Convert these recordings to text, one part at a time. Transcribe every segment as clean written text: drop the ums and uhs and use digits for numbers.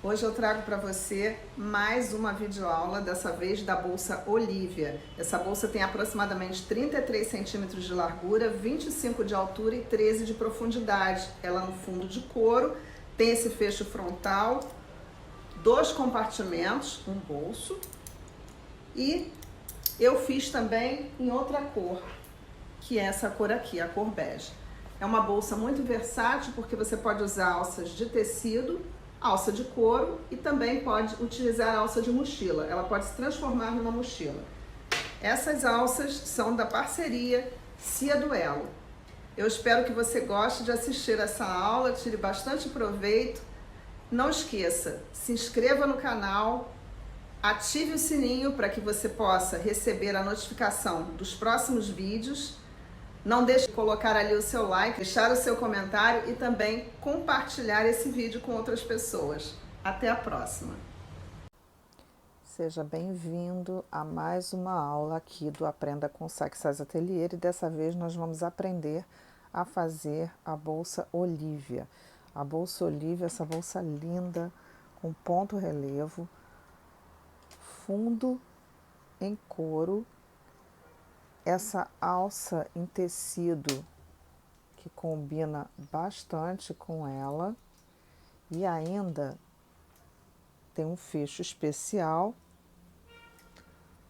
Hoje eu trago para você mais uma videoaula, dessa vez da bolsa Olivia. Essa bolsa tem aproximadamente 33 centímetros de largura, 25 de altura e 13 de profundidade. Ela no fundo de couro, tem esse fecho frontal, dois compartimentos, um bolso, e eu fiz também em outra cor, que é essa cor aqui, a cor bege. É uma bolsa muito versátil porque você pode usar alças de tecido, alça de couro e também pode utilizar a alça de mochila. Ela pode se transformar numa mochila. Essas alças são da parceria Cia Duelo. Eu espero que você goste de assistir essa aula, tire bastante proveito. Não esqueça, se inscreva no canal, ative o sininho para que você possa receber a notificação dos próximos vídeos. Não deixe de colocar ali o seu like, deixar o seu comentário e também compartilhar esse vídeo com outras pessoas. Até a próxima! Seja bem-vindo a mais uma aula aqui do Aprenda com Saxas Atelier, e dessa vez nós vamos aprender a fazer a bolsa Olivia. A bolsa Olivia, essa bolsa linda, com ponto relevo, fundo em couro, essa alça em tecido que combina bastante com ela, e ainda tem um fecho especial,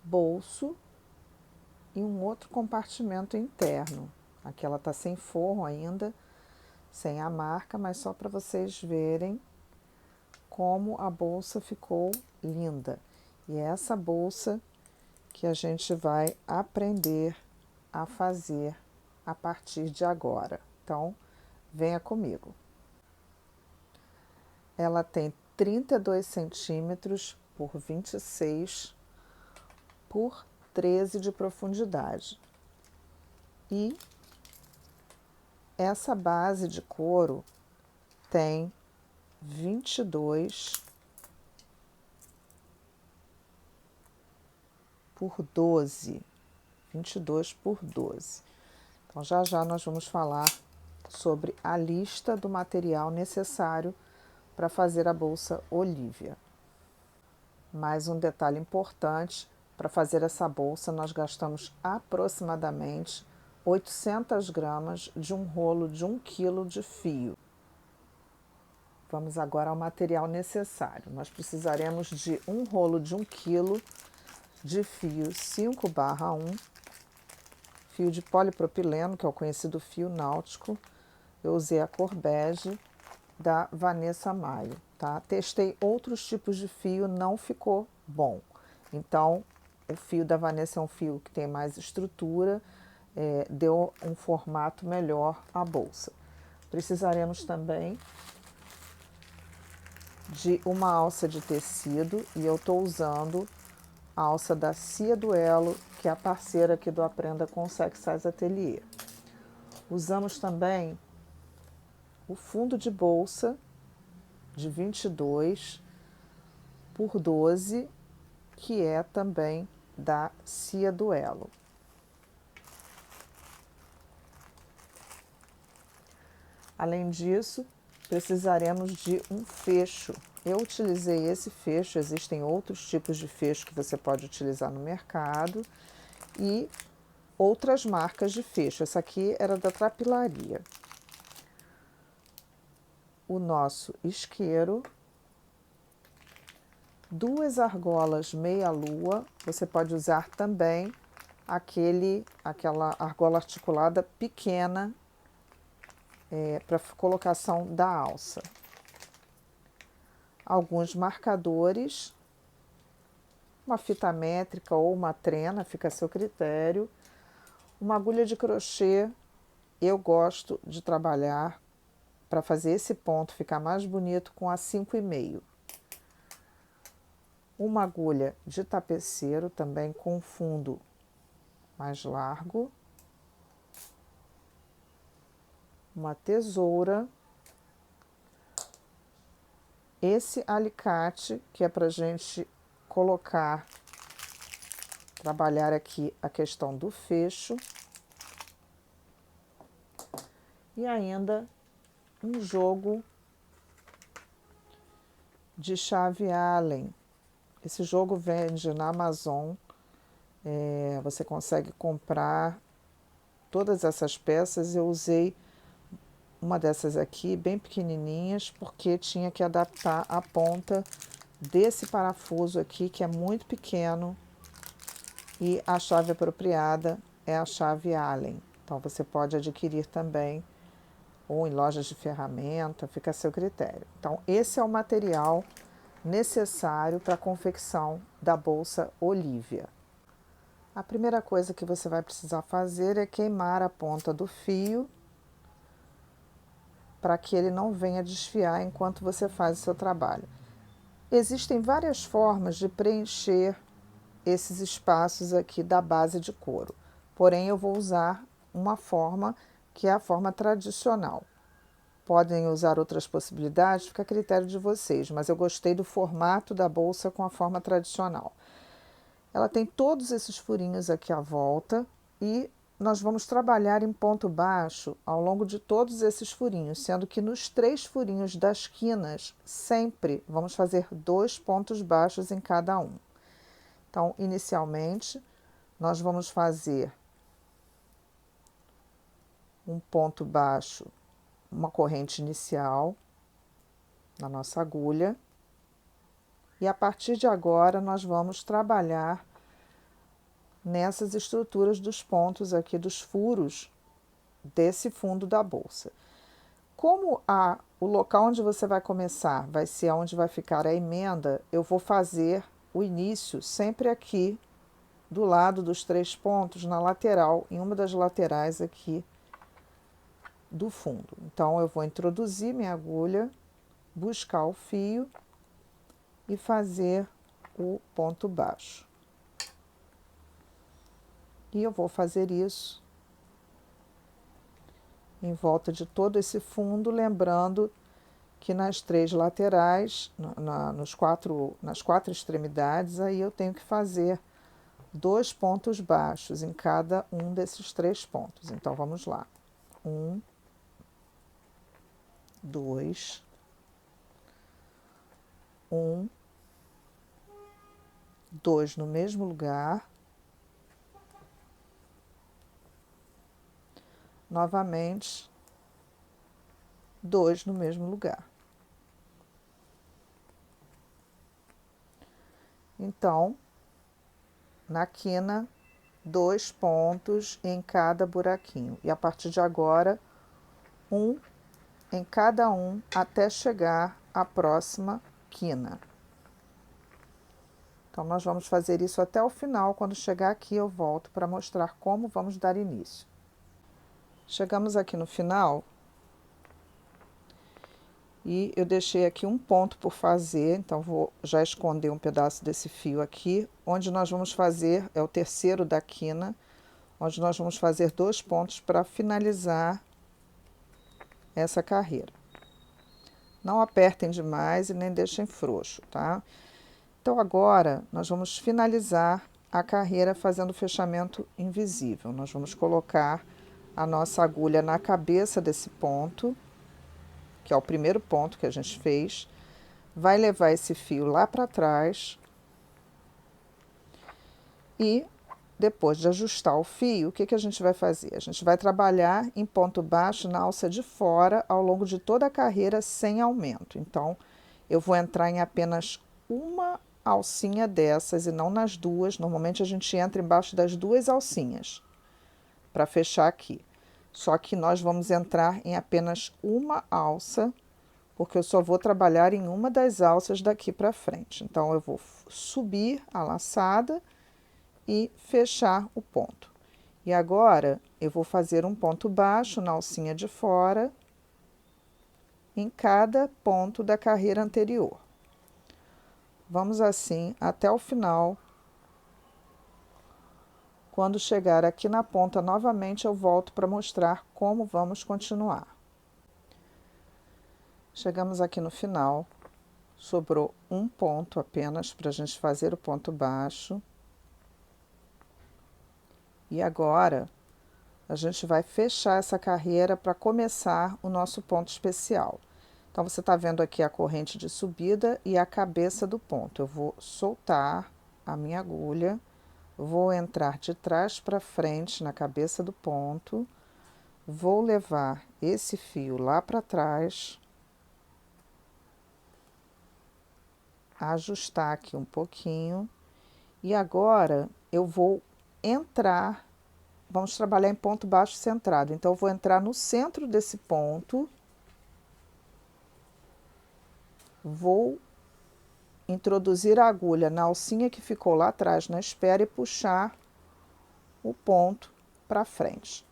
bolso e um outro compartimento interno. Aqui ela tá sem forro ainda, sem a marca, mas só para vocês verem como a bolsa ficou linda. E é essa bolsa que a gente vai aprender a fazer a partir de agora. Então, venha comigo. Ela tem 32 centímetros por 26 por 13 de profundidade. E essa base de couro tem 22 por 12. 22 por 12. Então, já nós vamos falar sobre a lista do material necessário para fazer a bolsa Olivia. Mais um detalhe importante: para fazer essa bolsa nós gastamos aproximadamente 800 gramas de um rolo de 1 kg de fio. Vamos agora ao material necessário. Nós precisaremos de um rolo de 1 kg de fio 5/1, fio de polipropileno, que é o conhecido fio náutico. Eu usei a cor bege da Vanessa Maio, tá? Testei outros tipos de fio, não ficou bom. Então, o fio da Vanessa é um fio que tem mais estrutura, deu um formato melhor à bolsa. Precisaremos também de uma alça de tecido, e eu estou usando a alça da Cia Duelo, que é a parceira aqui do Aprenda com Saxas Atelier. Usamos também o fundo de bolsa de 22 por 12, que é também da Cia Duelo. Além disso, precisaremos de um fecho. Eu utilizei esse fecho, existem outros tipos de fecho que você pode utilizar no mercado e outras marcas de fecho. Essa aqui era da Trapilaria. O nosso isqueiro, duas argolas meia-lua. Você pode usar também aquela argola articulada pequena para colocação da alça. Alguns marcadores, uma fita métrica ou uma trena, fica a seu critério. Uma agulha de crochê, eu gosto de trabalhar para fazer esse ponto ficar mais bonito com a 5,5. Uma agulha de tapeceiro também com fundo mais largo. Uma tesoura. Esse alicate que é para a gente trabalhar aqui a questão do fecho. E ainda um jogo de chave Allen. Esse jogo vende na Amazon, você consegue comprar todas essas peças. Eu usei uma dessas aqui, bem pequenininhas, porque tinha que adaptar a ponta desse parafuso aqui, que é muito pequeno, e a chave apropriada é a chave Allen. Então você pode adquirir também, ou em lojas de ferramenta, fica a seu critério. Então esse é o material necessário para a confecção da bolsa Olivia. A primeira coisa que você vai precisar fazer é queimar a ponta do fio, para que ele não venha desfiar enquanto você faz o seu trabalho. Existem várias formas de preencher esses espaços aqui da base de couro, porém eu vou usar uma forma que é a forma tradicional. Podem usar outras possibilidades, fica a critério de vocês, mas eu gostei do formato da bolsa com a forma tradicional. Ela tem todos esses furinhos aqui à volta e nós vamos trabalhar em ponto baixo ao longo de todos esses furinhos, sendo que nos 3 furinhos das quinas, sempre vamos fazer 2 pontos baixos em cada um. Então, inicialmente, nós vamos fazer um ponto baixo, uma corrente inicial na nossa agulha. E a partir de agora, nós vamos trabalhar nessas estruturas dos pontos aqui, dos furos desse fundo da bolsa. Como o local onde você vai começar vai ser onde vai ficar a emenda, eu vou fazer o início sempre aqui do lado dos 3 pontos, na lateral, em uma das laterais aqui do fundo. Então, eu vou introduzir minha agulha, buscar o fio e fazer o ponto baixo. E eu vou fazer isso em volta de todo esse fundo, lembrando que nas 3 laterais, nas 4 extremidades, aí eu tenho que fazer 2 pontos baixos em cada um desses 3 pontos. Então, vamos lá. 1, 2, 1, 2 no mesmo lugar. Novamente, 2 no mesmo lugar. Então, na quina, 2 pontos em cada buraquinho. E a partir de agora, 1 em cada um até chegar à próxima quina. Então, nós vamos fazer isso até o final. Quando chegar aqui, eu volto para mostrar como vamos dar início. Chegamos aqui no final e eu deixei aqui um ponto por fazer, então vou já esconder um pedaço desse fio aqui, onde nós vamos fazer, é o terceiro da quina, onde nós vamos fazer 2 pontos para finalizar essa carreira. Não apertem demais e nem deixem frouxo, tá? Então, agora, nós vamos finalizar a carreira fazendo o fechamento invisível. Nós vamos colocar a nossa agulha na cabeça desse ponto, que é o primeiro ponto que a gente fez, vai levar esse fio lá para trás e depois de ajustar o fio, o que a gente vai fazer? A gente vai trabalhar em ponto baixo na alça de fora ao longo de toda a carreira sem aumento. Então, eu vou entrar em apenas uma alcinha dessas e não nas 2. Normalmente a gente entra embaixo das 2 alcinhas para fechar aqui. Só que nós vamos entrar em apenas uma alça, porque eu só vou trabalhar em uma das alças daqui para frente. Então, eu vou subir a laçada e fechar o ponto. E agora, eu vou fazer um ponto baixo na alcinha de fora, em cada ponto da carreira anterior. Vamos assim até o final. Quando chegar aqui na ponta, novamente eu volto para mostrar como vamos continuar. Chegamos aqui no final, sobrou um ponto apenas para a gente fazer o ponto baixo. E agora, a gente vai fechar essa carreira para começar o nosso ponto especial. Então, você está vendo aqui a corrente de subida e a cabeça do ponto. Eu vou soltar a minha agulha, vou entrar de trás para frente na cabeça do ponto, vou levar esse fio lá para trás, ajustar aqui um pouquinho, e agora eu vou entrar, vamos trabalhar em ponto baixo centrado, então eu vou entrar no centro desse ponto, vou introduzir a agulha na alcinha que ficou lá atrás na espera e puxar o ponto para frente.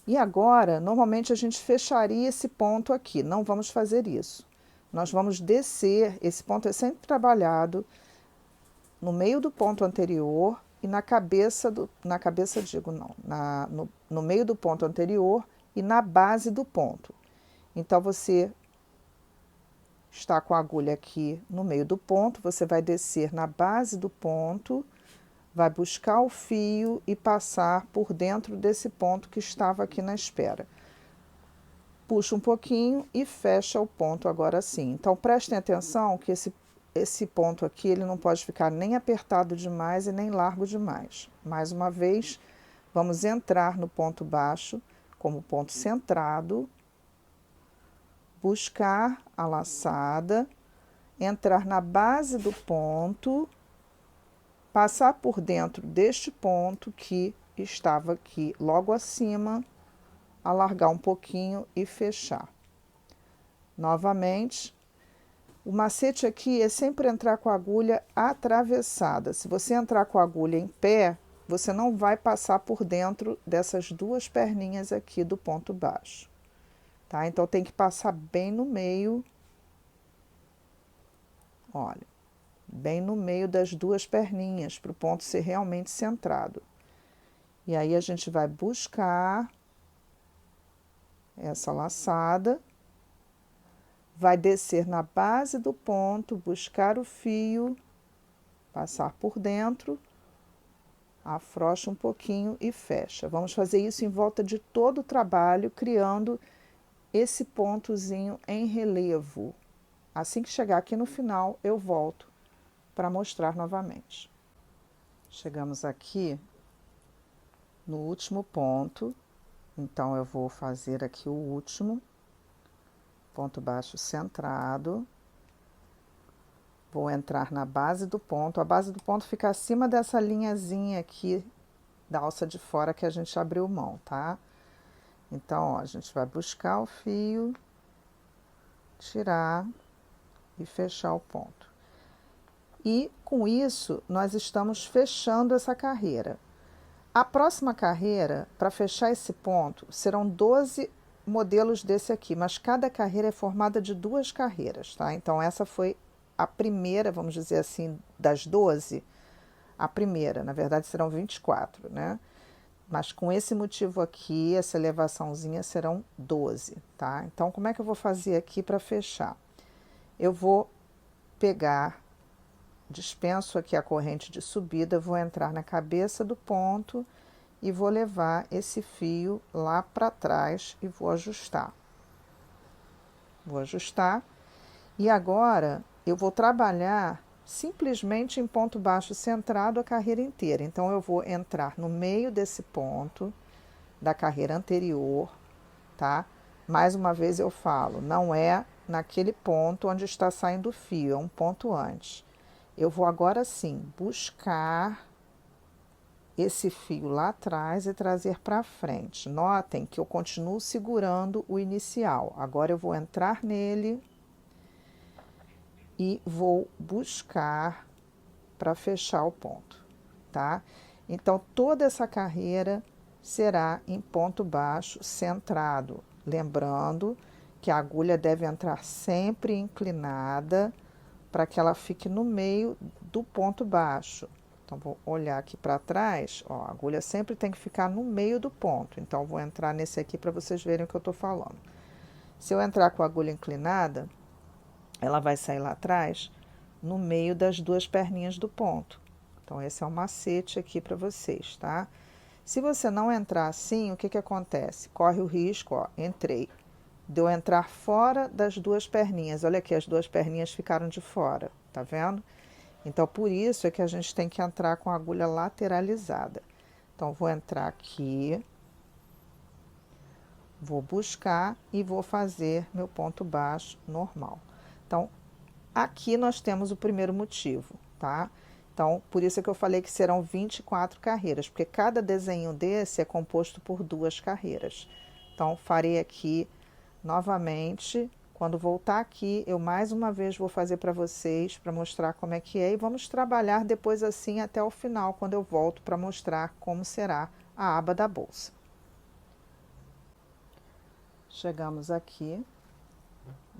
E agora, normalmente a gente fecharia esse ponto aqui, não vamos fazer isso. Nós vamos descer, esse ponto é sempre trabalhado no meio do ponto anterior e no meio do ponto anterior e na base do ponto. Então, você está com a agulha aqui no meio do ponto, você vai descer na base do ponto, vai buscar o fio e passar por dentro desse ponto que estava aqui na espera. Puxa um pouquinho e fecha o ponto agora sim. Então, prestem atenção que esse ponto aqui, ele não pode ficar nem apertado demais e nem largo demais. Mais uma vez, vamos entrar no ponto baixo como ponto centrado, buscar a laçada, entrar na base do ponto, passar por dentro deste ponto que estava aqui logo acima, alargar um pouquinho e fechar. Novamente, o macete aqui é sempre entrar com a agulha atravessada. Se você entrar com a agulha em pé, você não vai passar por dentro dessas duas perninhas aqui do ponto baixo. Tá? Então, tem que passar bem no meio, olha, bem no meio das duas perninhas, para o ponto ser realmente centrado. E aí, a gente vai buscar essa laçada, vai descer na base do ponto, buscar o fio, passar por dentro, afrouxa um pouquinho e fecha. Vamos fazer isso em volta de todo o trabalho, criando esse pontozinho em relevo. Assim que chegar aqui no final, eu volto para mostrar novamente. Chegamos aqui no último ponto, então eu vou fazer aqui o último, ponto baixo centrado, vou entrar na base do ponto, a base do ponto fica acima dessa linhazinha aqui da alça de fora que a gente abriu mão, tá? Então, ó, a gente vai buscar o fio, tirar e fechar o ponto. E com isso, nós estamos fechando essa carreira. A próxima carreira, para fechar esse ponto, serão 12 modelos desse aqui, mas cada carreira é formada de 2 carreiras, tá? Então, essa foi a primeira, vamos dizer assim, das 12, a primeira, na verdade serão 24, né? Mas com esse motivo aqui, essa elevaçãozinha serão 12, tá? Então, como é que eu vou fazer aqui para fechar? Eu vou pegar, dispenso aqui a corrente de subida, vou entrar na cabeça do ponto e vou levar esse fio lá para trás e vou ajustar. Vou ajustar. E agora, eu vou trabalhar simplesmente em ponto baixo centrado a carreira inteira. Então, eu vou entrar no meio desse ponto da carreira anterior, tá? Mais uma vez eu falo, não é naquele ponto onde está saindo o fio, é um ponto antes. Eu vou agora sim buscar esse fio lá atrás e trazer para frente. Notem que eu continuo segurando o inicial. Agora eu vou entrar nele e vou buscar para fechar o ponto, tá? Então, toda essa carreira será em ponto baixo centrado. Lembrando que a agulha deve entrar sempre inclinada para que ela fique no meio do ponto baixo. Então, vou olhar aqui para trás, ó, a agulha sempre tem que ficar no meio do ponto. Então, vou entrar nesse aqui para vocês verem o que eu estou falando. Se eu entrar com a agulha inclinada, ela vai sair lá atrás, no meio das duas perninhas do ponto. Então, esse é um macete aqui para vocês, tá? Se você não entrar assim, o que que acontece? Corre o risco, ó, entrei, de eu entrar fora das duas perninhas. Olha aqui, as duas perninhas ficaram de fora, tá vendo? Então, por isso é que a gente tem que entrar com a agulha lateralizada. Então, vou entrar aqui, vou buscar e vou fazer meu ponto baixo normal. Então, aqui nós temos o primeiro motivo, tá? Então, por isso é que eu falei que serão 24 carreiras, porque cada desenho desse é composto por 2 carreiras. Então, farei aqui novamente. Quando voltar aqui, eu mais uma vez vou fazer para vocês, para mostrar como é que é. E vamos trabalhar depois assim até o final, quando eu volto para mostrar como será a aba da bolsa. Chegamos aqui,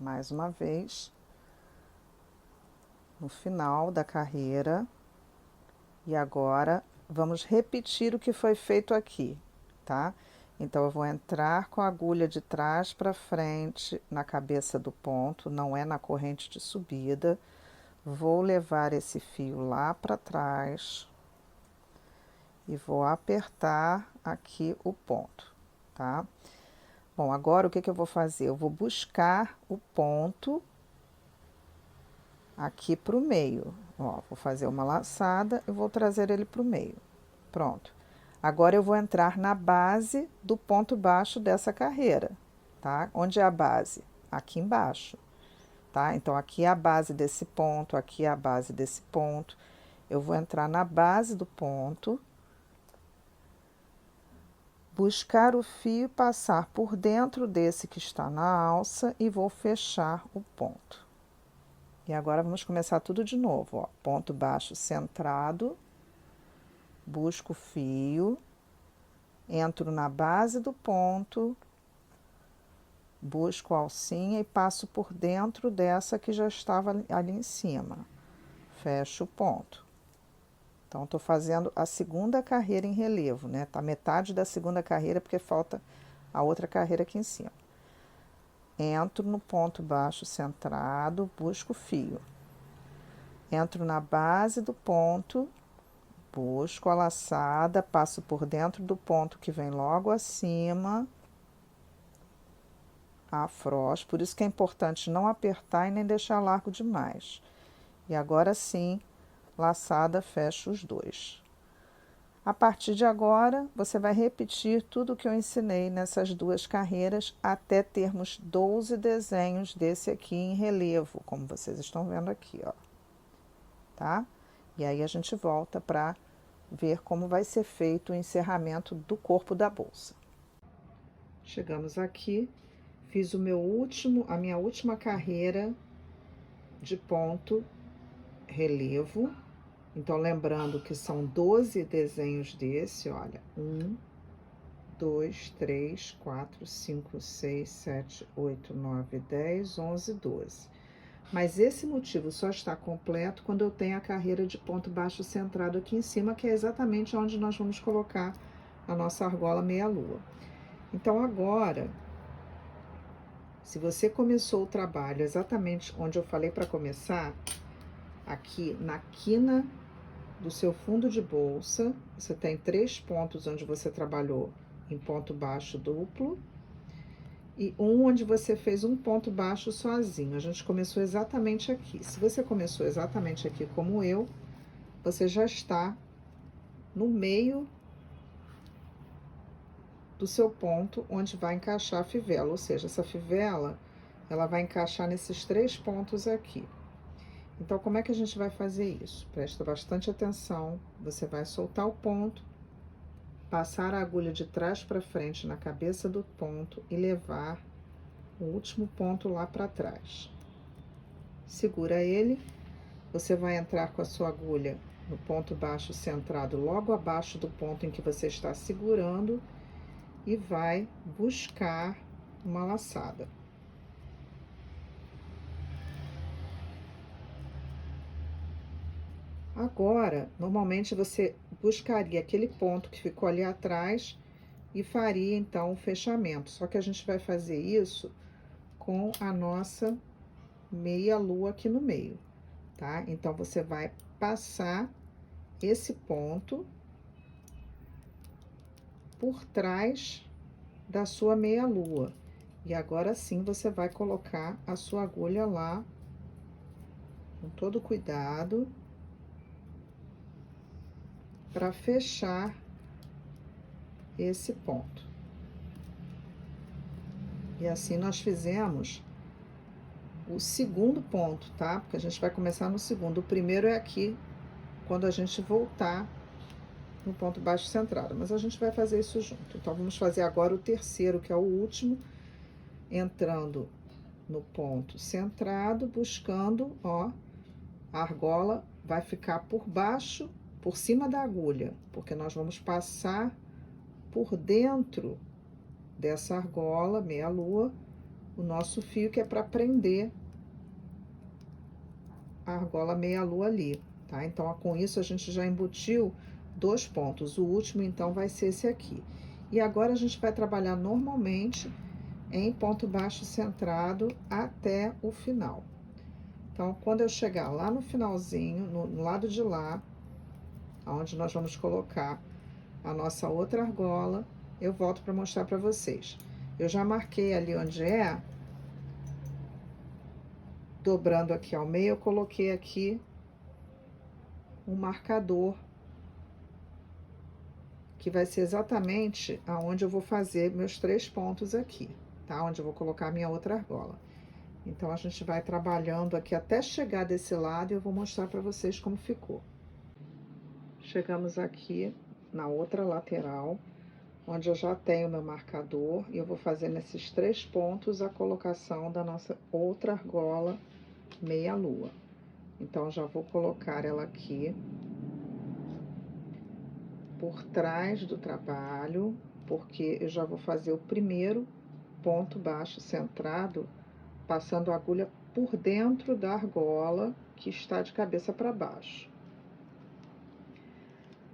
mais uma vez, no final da carreira. E agora, vamos repetir o que foi feito aqui, tá? Então, eu vou entrar com a agulha de trás para frente na cabeça do ponto, não é na corrente de subida. Vou levar esse fio lá para trás e vou apertar aqui o ponto, tá? Bom, agora o que eu vou fazer? Eu vou buscar o ponto aqui para o meio. Ó, vou fazer uma laçada e vou trazer ele para o meio. Pronto. Agora eu vou entrar na base do ponto baixo dessa carreira, tá? Onde é a base? Aqui embaixo, tá? Então, aqui é a base desse ponto, aqui é a base desse ponto. Eu vou entrar na base do ponto, buscar o fio, passar por dentro desse que está na alça e vou fechar o ponto. E agora vamos começar tudo de novo, ó. Ponto baixo centrado, busco o fio, entro na base do ponto, busco a alcinha e passo por dentro dessa que já estava ali em cima. Fecho o ponto. Então, estou fazendo a segunda carreira em relevo, né? Tá metade da segunda carreira porque falta a outra carreira aqui em cima. Entro no ponto baixo centrado, busco o fio. Entro na base do ponto, busco a laçada, passo por dentro do ponto que vem logo acima, afrouxo. Por isso que é importante não apertar e nem deixar largo demais. E agora sim, laçada, fecho os dois. A partir de agora, você vai repetir tudo o que eu ensinei nessas duas carreiras até termos 12 desenhos desse aqui em relevo, como vocês estão vendo aqui, ó. Tá? E aí a gente volta para ver como vai ser feito o encerramento do corpo da bolsa. Chegamos aqui, fiz a minha última carreira de ponto relevo. Então, lembrando que são 12 desenhos desse, olha, 1, 2, 3, 4, 5, 6, 7, 8, 9, 10, 11, 12. Mas esse motivo só está completo quando eu tenho a carreira de ponto baixo centrado aqui em cima, que é exatamente onde nós vamos colocar a nossa argola meia-lua. Então, agora, se você começou o trabalho exatamente onde eu falei para começar, aqui na quina do seu fundo de bolsa, você tem 3 pontos onde você trabalhou em ponto baixo duplo e um onde você fez um ponto baixo sozinho. A gente começou exatamente aqui. Se você começou exatamente aqui como eu, você já está no meio do seu ponto onde vai encaixar a fivela, ou seja, essa fivela, ela vai encaixar nesses 3 pontos aqui. Então, como é que a gente vai fazer isso? Presta bastante atenção, você vai soltar o ponto, passar a agulha de trás para frente na cabeça do ponto e levar o último ponto lá para trás. Segura ele, você vai entrar com a sua agulha no ponto baixo centrado logo abaixo do ponto em que você está segurando e vai buscar uma laçada. Agora, normalmente você buscaria aquele ponto que ficou ali atrás e faria então o fechamento. Só que a gente vai fazer isso com a nossa meia-lua aqui no meio, tá? Então, você vai passar esse ponto por trás da sua meia-lua. E agora sim você vai colocar a sua agulha lá, com todo cuidado, para fechar esse ponto. E assim nós fizemos o segundo ponto, tá? Porque a gente vai começar no segundo. O primeiro é aqui, quando a gente voltar no ponto baixo centrado, mas a gente vai fazer isso junto. Então, vamos fazer agora o terceiro, que é o último, entrando no ponto centrado, buscando, ó, a argola vai ficar por baixo, por cima da agulha, porque nós vamos passar por dentro dessa argola meia-lua o nosso fio, que é para prender a argola meia-lua ali, tá? Então, com isso, a gente já embutiu 2 pontos. O último, então, vai ser esse aqui. E agora, a gente vai trabalhar normalmente em ponto baixo centrado até o final. Então, quando eu chegar lá no finalzinho, no lado de lá, onde nós vamos colocar a nossa outra argola, eu volto para mostrar para vocês. Eu já marquei ali onde é, dobrando aqui ao meio, eu coloquei aqui um marcador, que vai ser exatamente aonde eu vou fazer meus 3 pontos aqui, tá? Onde eu vou colocar a minha outra argola. Então, a gente vai trabalhando aqui até chegar desse lado e eu vou mostrar para vocês como ficou. Chegamos aqui na outra lateral, onde eu já tenho meu marcador, e eu vou fazer nesses 3 pontos a colocação da nossa outra argola meia-lua. Então, já vou colocar ela aqui por trás do trabalho, porque eu já vou fazer o primeiro ponto baixo centrado, passando a agulha por dentro da argola, que está de cabeça para baixo.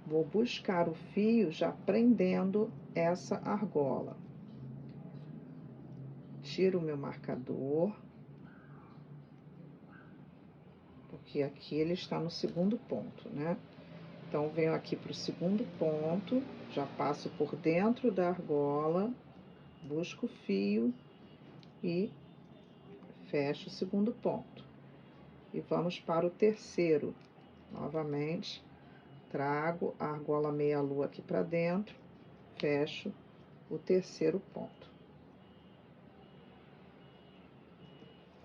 Vou buscar o fio já prendendo essa argola. Tiro o meu marcador, porque aqui ele está no segundo ponto, né? Então, venho aqui para o segundo ponto, já passo por dentro da argola, busco o fio e fecho o segundo ponto. E vamos para o terceiro. Novamente, trago a argola meia-lua aqui para dentro, fecho o terceiro ponto.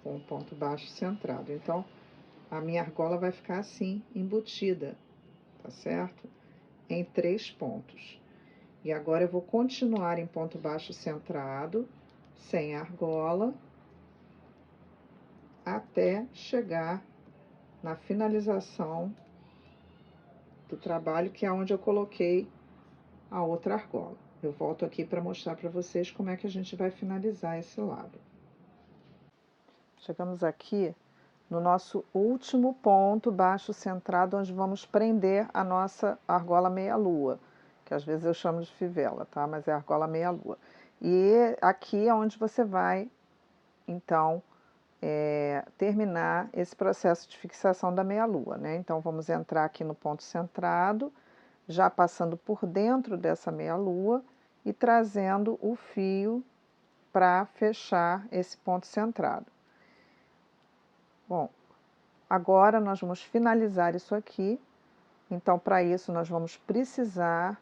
Com o ponto baixo centrado. Então, a minha argola vai ficar assim, embutida, tá certo? Em 3 pontos. E agora eu vou continuar em ponto baixo centrado, sem argola, até chegar na finalização do trabalho, que é onde eu coloquei a outra argola. Eu volto aqui para mostrar para vocês como é que a gente vai finalizar esse lado. Chegamos aqui no nosso último ponto baixo centrado, onde vamos prender a nossa argola meia-lua, que às vezes eu chamo de fivela, tá? Mas é argola meia-lua. E aqui é onde você vai, então, terminar esse processo de fixação da meia-lua, né? Então, vamos entrar aqui no ponto centrado, já passando por dentro dessa meia-lua e trazendo o fio para fechar esse ponto centrado. Bom, agora nós vamos finalizar isso aqui. Então, para isso, nós vamos precisar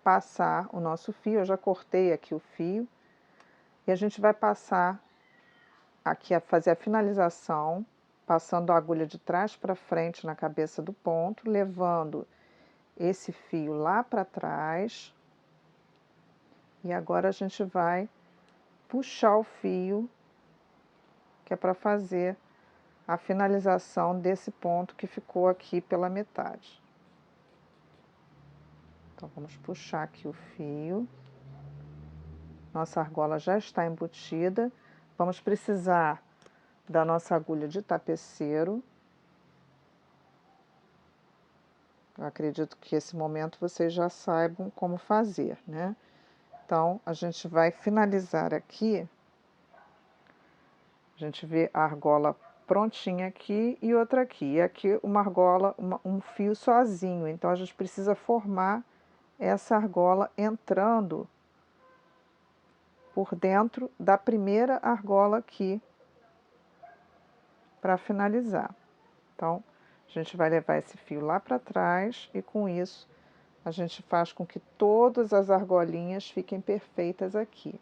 passar o nosso fio. Eu já cortei aqui o fio. E a gente vai passar aqui a fazer a finalização, passando a agulha de trás para frente na cabeça do ponto, levando esse fio lá para trás. E agora a gente vai puxar o fio, que é para fazer a finalização desse ponto que ficou aqui pela metade. Então, vamos puxar aqui o fio. Nossa argola já está embutida. Vamos precisar da nossa agulha de tapeceiro. Eu acredito que esse momento vocês já saibam como fazer, né? Então, a gente vai finalizar aqui. A gente vê a argola prontinha aqui e outra aqui. E aqui uma argola, um fio sozinho. Então, a gente precisa formar essa argola entrando por dentro da primeira argola aqui para finalizar. Então, a gente vai levar esse fio lá para trás e com isso a gente faz com que todas as argolinhas fiquem perfeitas aqui.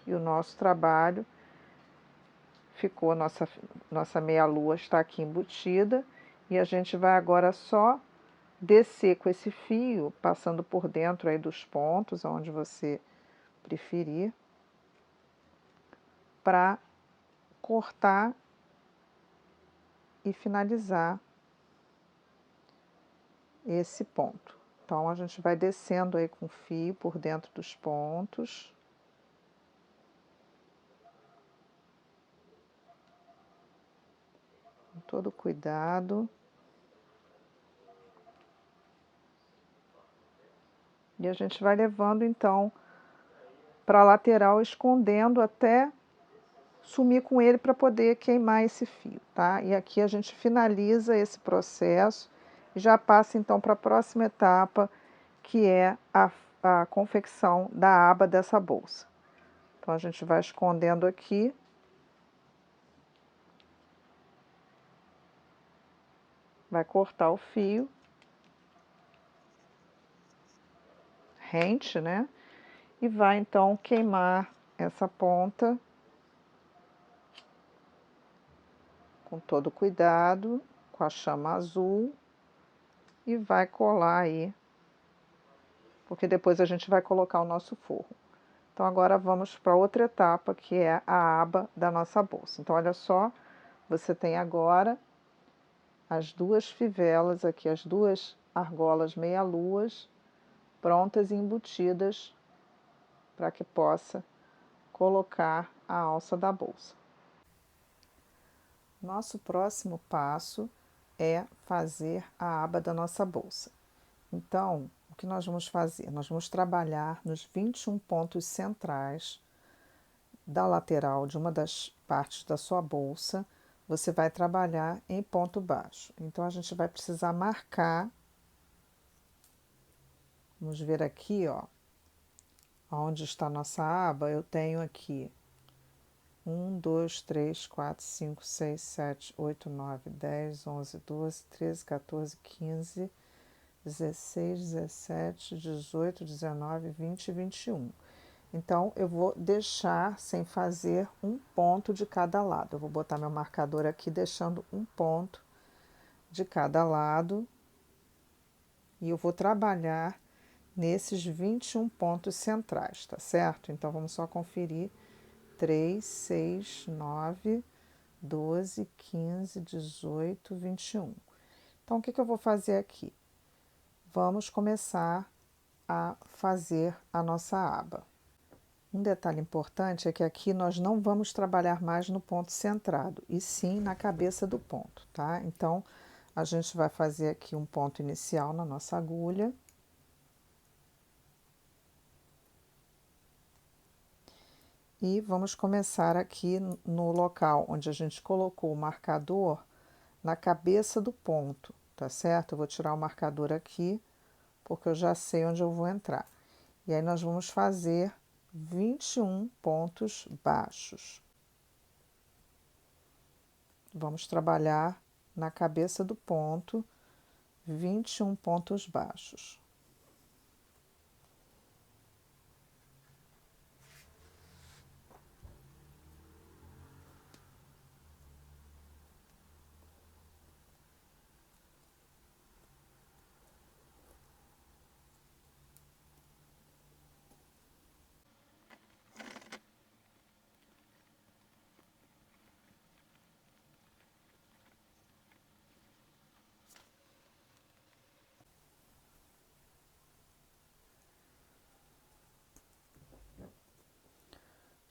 E o nosso trabalho ficou, nossa meia-lua está aqui embutida e a gente vai agora só descer com esse fio, passando por dentro aí dos pontos, onde você preferir, para cortar e finalizar esse ponto. Então, a gente vai descendo aí com o fio por dentro dos pontos. Com todo cuidado. E a gente vai levando, então, para a lateral, escondendo até sumir com ele para poder queimar esse fio, tá? E aqui a gente finaliza esse processo e já passa, então, para a próxima etapa, que é a confecção da aba dessa bolsa. Então, a gente vai escondendo aqui. Vai cortar o fio. Rente, né? E vai, então, queimar essa ponta com todo cuidado, com a chama azul. E vai colar aí, porque depois a gente vai colocar o nosso forro. Então, agora vamos para outra etapa, que é a aba da nossa bolsa. Então, olha só, você tem agora as duas fivelas aqui, as duas argolas meia-luas, prontas e embutidas para que possa colocar a alça da bolsa. Nosso próximo passo é fazer a aba da nossa bolsa. Então, o que nós vamos fazer? Nós vamos trabalhar nos 21 pontos centrais da lateral de uma das partes da sua bolsa. Você vai trabalhar em ponto baixo. Então, a gente vai precisar marcar. Vamos ver aqui, ó, onde está a nossa aba. Eu tenho aqui 1, 2, 3, 4, 5, 6, 7, 8, 9, 10, 11, 12, 13, 14, 15, 16, 17, 18, 19, 20 e 21. Então, eu vou deixar sem fazer um ponto de cada lado. Eu vou botar meu marcador aqui, deixando um ponto de cada lado. E eu vou trabalhar nesses 21 pontos centrais, tá certo? Então, vamos só conferir. 3, 6, 9, 12, 15, 18, 21. Então, o que eu vou fazer aqui? Vamos começar a fazer a nossa aba. Um detalhe importante é que aqui nós não vamos trabalhar mais no ponto centrado, e sim na cabeça do ponto, tá? Então, a gente vai fazer aqui um ponto inicial na nossa agulha. E vamos começar aqui no local onde a gente colocou o marcador, na cabeça do ponto, tá certo? Eu vou tirar o marcador aqui, porque eu já sei onde eu vou entrar. E aí, nós vamos fazer 21 pontos baixos. Vamos trabalhar na cabeça do ponto, 21 pontos baixos.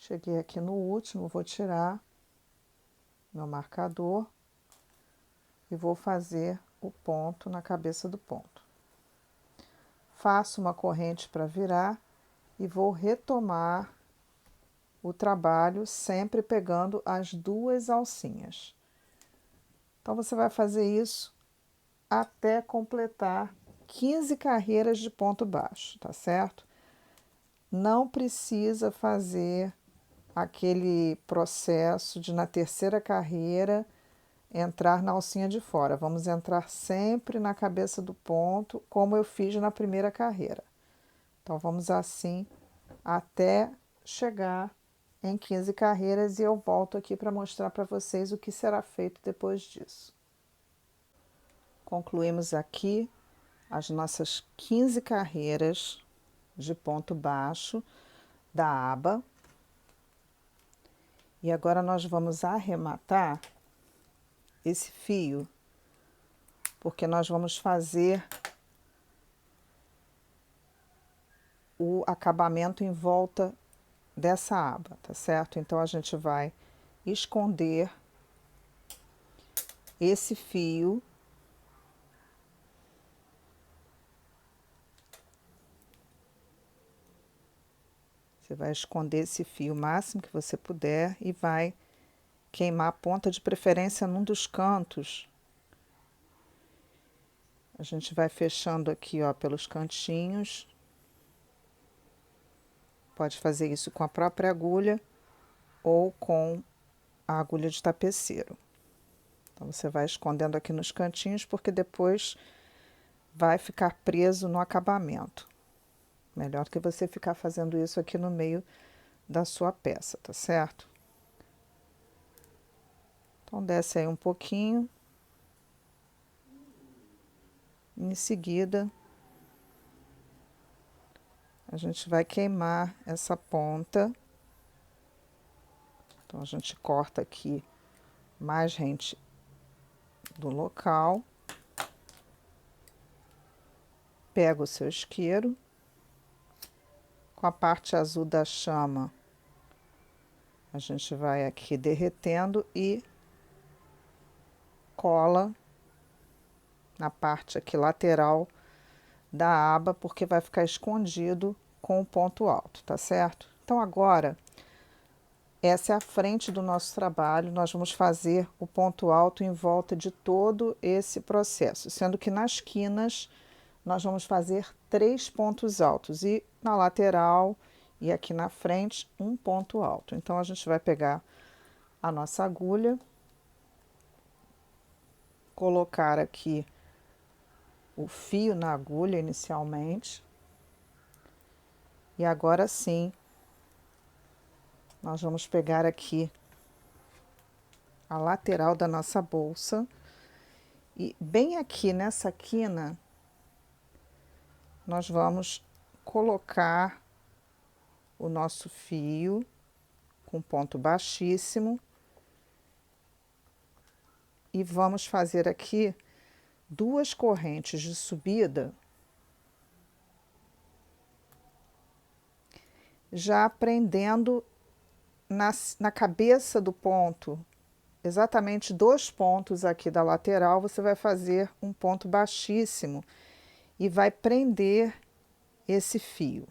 Cheguei aqui no último, vou tirar meu marcador e vou fazer o ponto na cabeça do ponto. Faço uma corrente para virar e vou retomar o trabalho sempre pegando as duas alcinhas. Então, você vai fazer isso até completar 15 carreiras de ponto baixo, tá certo? Não precisa fazer aquele processo de na terceira carreira entrar na alcinha de fora. Vamos entrar sempre na cabeça do ponto, como eu fiz na primeira carreira. Então, vamos assim até chegar em 15 carreiras e eu volto aqui para mostrar para vocês o que será feito depois disso. Concluímos aqui as nossas 15 carreiras de ponto baixo da aba. E agora nós vamos arrematar esse fio, porque nós vamos fazer o acabamento em volta dessa aba, tá certo? Então, a gente vai esconder esse fio. Você vai esconder esse fio o máximo que você puder e vai queimar a ponta, de preferência num dos cantos. A gente vai fechando aqui, ó, pelos cantinhos. Pode fazer isso com a própria agulha ou com a agulha de tapeceiro. Então, você vai escondendo aqui nos cantinhos, porque depois vai ficar preso no acabamento. Melhor que você ficar fazendo isso aqui no meio da sua peça, tá certo? Então, desce aí um pouquinho. Em seguida, a gente vai queimar essa ponta. Então, a gente corta aqui mais rente do local. Pega o seu isqueiro. Com a parte azul da chama, a gente vai aqui derretendo e cola na parte aqui lateral da aba, porque vai ficar escondido com o ponto alto, tá certo? Então, agora, essa é a frente do nosso trabalho. Nós vamos fazer o ponto alto em volta de todo esse processo, sendo que nas quinas nós vamos fazer 3 pontos altos e na lateral e aqui na frente um ponto alto. Então, a gente vai pegar a nossa agulha, colocar aqui o fio na agulha inicialmente. E agora sim, nós vamos pegar aqui a lateral da nossa bolsa e bem aqui nessa quina, nós vamos colocar o nosso fio com ponto baixíssimo e vamos fazer aqui 2 correntes de subida, já prendendo na cabeça do ponto, exatamente 2 pontos aqui da lateral, você vai fazer um ponto baixíssimo e vai prender esse fio.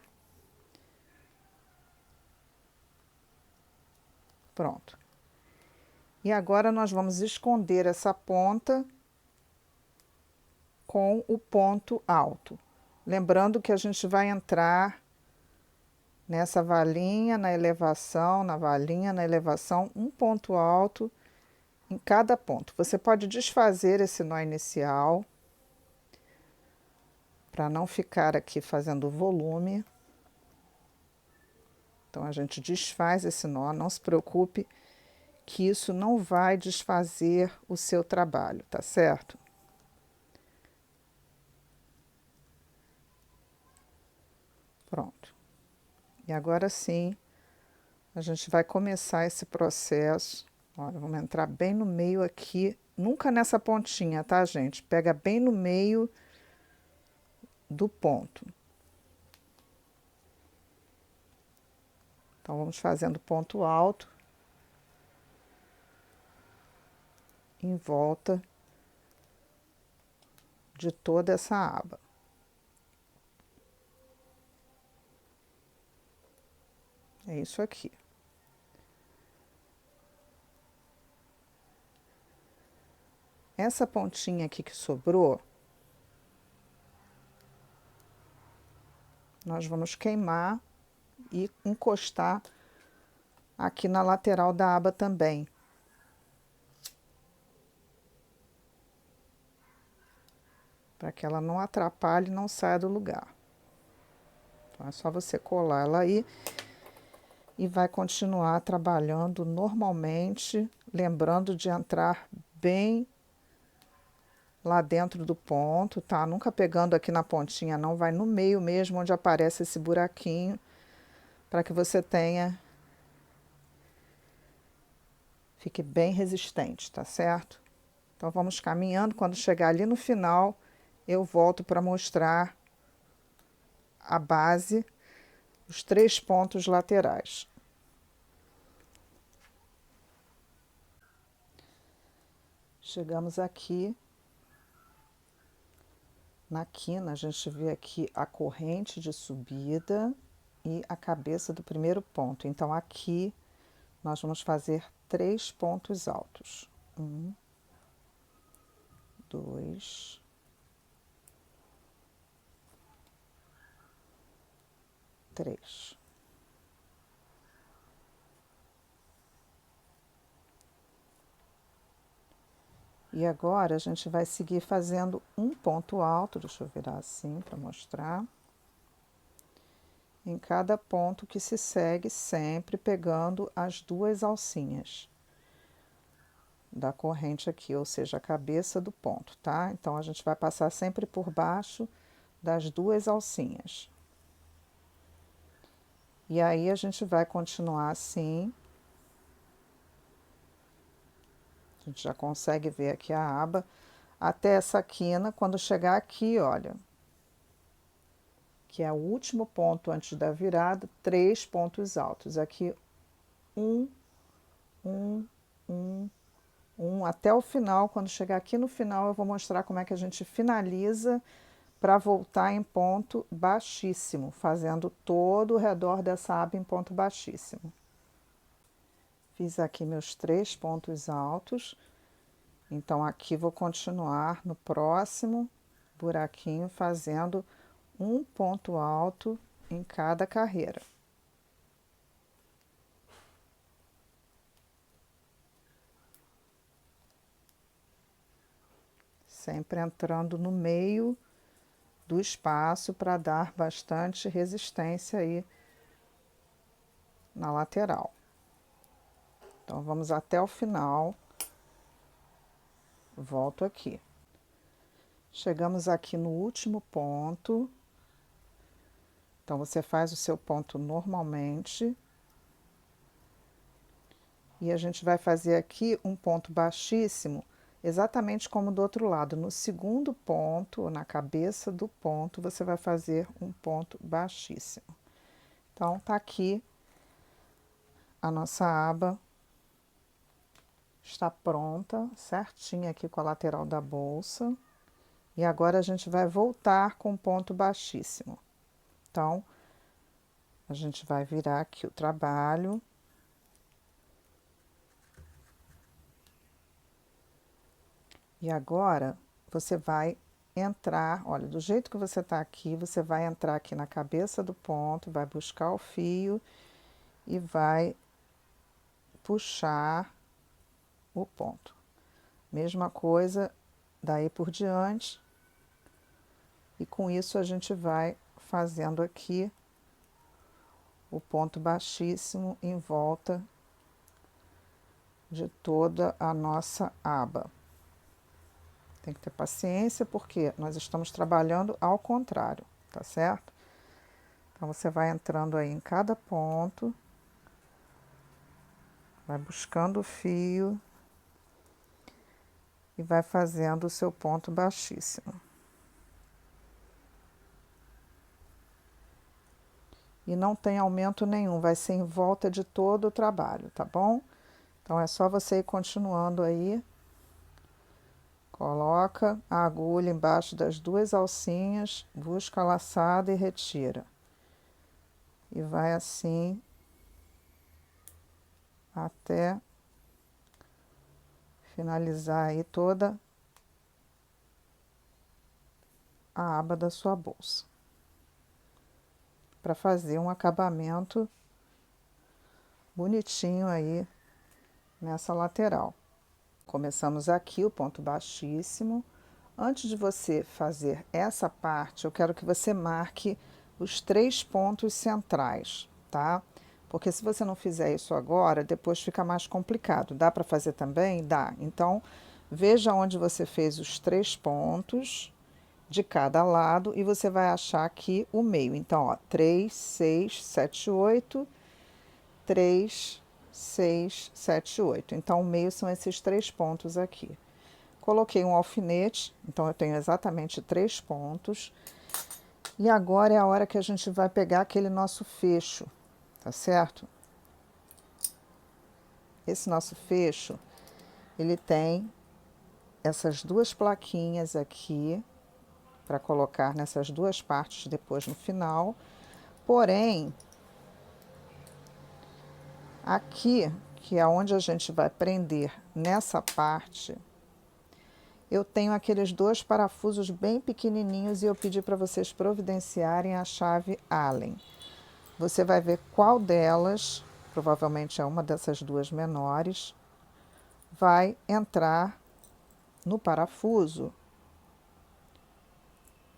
Pronto. E agora nós vamos esconder essa ponta com o ponto alto. Lembrando que a gente vai entrar nessa valinha, na elevação, na valinha, na elevação, um ponto alto em cada ponto. Você pode desfazer esse nó inicial para não ficar aqui fazendo volume. Então, a gente desfaz esse nó, não se preocupe que isso não vai desfazer o seu trabalho, tá certo? Pronto. E agora sim, a gente vai começar esse processo. Olha, vamos entrar bem no meio aqui, nunca nessa pontinha, tá, gente? Pega bem no meio do ponto. Então, vamos fazendo ponto alto em volta de toda essa aba. É isso aqui. Essa pontinha aqui que sobrou, nós vamos queimar e encostar aqui na lateral da aba também. Para que ela não atrapalhe e não saia do lugar. Então, é só você colar ela aí e vai continuar trabalhando normalmente, lembrando de entrar bem lá dentro do ponto, tá? Nunca pegando aqui na pontinha não, vai no meio mesmo, onde aparece esse buraquinho, para que você tenha, fique bem resistente, tá certo? Então, vamos caminhando, quando chegar ali no final, eu volto para mostrar a base, os 3 pontos laterais. Chegamos aqui na quina, a gente vê aqui a corrente de subida e a cabeça do primeiro ponto. Então, aqui nós vamos fazer 3 pontos altos. 1, 2, 3. E agora a gente vai seguir fazendo um ponto alto, deixa eu virar assim para mostrar. Em cada ponto que se segue, sempre pegando as 2 alcinhas da corrente aqui, ou seja, a cabeça do ponto, tá? Então, a gente vai passar sempre por baixo das 2 alcinhas. E aí, a gente vai continuar assim. A gente já consegue ver aqui a aba, até essa quina, quando chegar aqui, olha, que é o último ponto antes da virada, 3 pontos altos. Aqui, 1, 1, 1, 1, até o final. Quando chegar aqui no final, eu vou mostrar como é que a gente finaliza para voltar em ponto baixíssimo, fazendo todo o redor dessa aba em ponto baixíssimo. Fiz aqui meus 3 pontos altos, então aqui vou continuar no próximo buraquinho fazendo um ponto alto em cada carreira. Sempre entrando no meio do espaço para dar bastante resistência aí na lateral. Então, vamos até o final. Volto aqui. Chegamos aqui no último ponto. Então, você faz o seu ponto normalmente. E a gente vai fazer aqui um ponto baixíssimo, exatamente como do outro lado. No segundo ponto, ou na cabeça do ponto, você vai fazer um ponto baixíssimo. Então, tá aqui a nossa aba. Está pronta, certinha aqui com a lateral da bolsa. E agora a gente vai voltar com ponto baixíssimo. Então, a gente vai virar aqui o trabalho. E agora, você vai entrar, olha, do jeito que você tá aqui, você vai entrar aqui na cabeça do ponto, vai buscar o fio e vai puxar o ponto. Mesma coisa daí por diante. E com isso a gente vai fazendo aqui o ponto baixíssimo em volta de toda a nossa aba. Tem que ter paciência porque nós estamos trabalhando ao contrário, tá certo? Então, você vai entrando aí em cada ponto, vai buscando o fio e vai fazendo o seu ponto baixíssimo. E não tem aumento nenhum, vai ser em volta de todo o trabalho, tá bom? Então, é só você ir continuando aí. Coloca a agulha embaixo das 2 alcinhas, busca a laçada e retira. E vai assim até finalizar aí toda a aba da sua bolsa. Para fazer um acabamento bonitinho aí nessa lateral. Começamos aqui o ponto baixíssimo. Antes de você fazer essa parte, eu quero que você marque os 3 pontos centrais, tá? Porque se você não fizer isso agora, depois fica mais complicado. Dá para fazer também? Dá. Então, veja onde você fez os 3 pontos de cada lado e você vai achar aqui o meio. Então, ó, 3, 6, 7, 8, 3, 6, 7, 8. Então, o meio são esses 3 pontos aqui. Coloquei um alfinete, então eu tenho exatamente 3 pontos. E agora é a hora que a gente vai pegar aquele nosso fecho, tá certo? Esse nosso fecho, ele tem essas 2 plaquinhas aqui, para colocar nessas 2 partes depois no final. Porém, aqui, que é onde a gente vai prender nessa parte, eu tenho aqueles 2 parafusos bem pequenininhos e eu pedi para vocês providenciarem a chave Allen. Você vai ver qual delas, provavelmente é uma dessas 2 menores, vai entrar no parafuso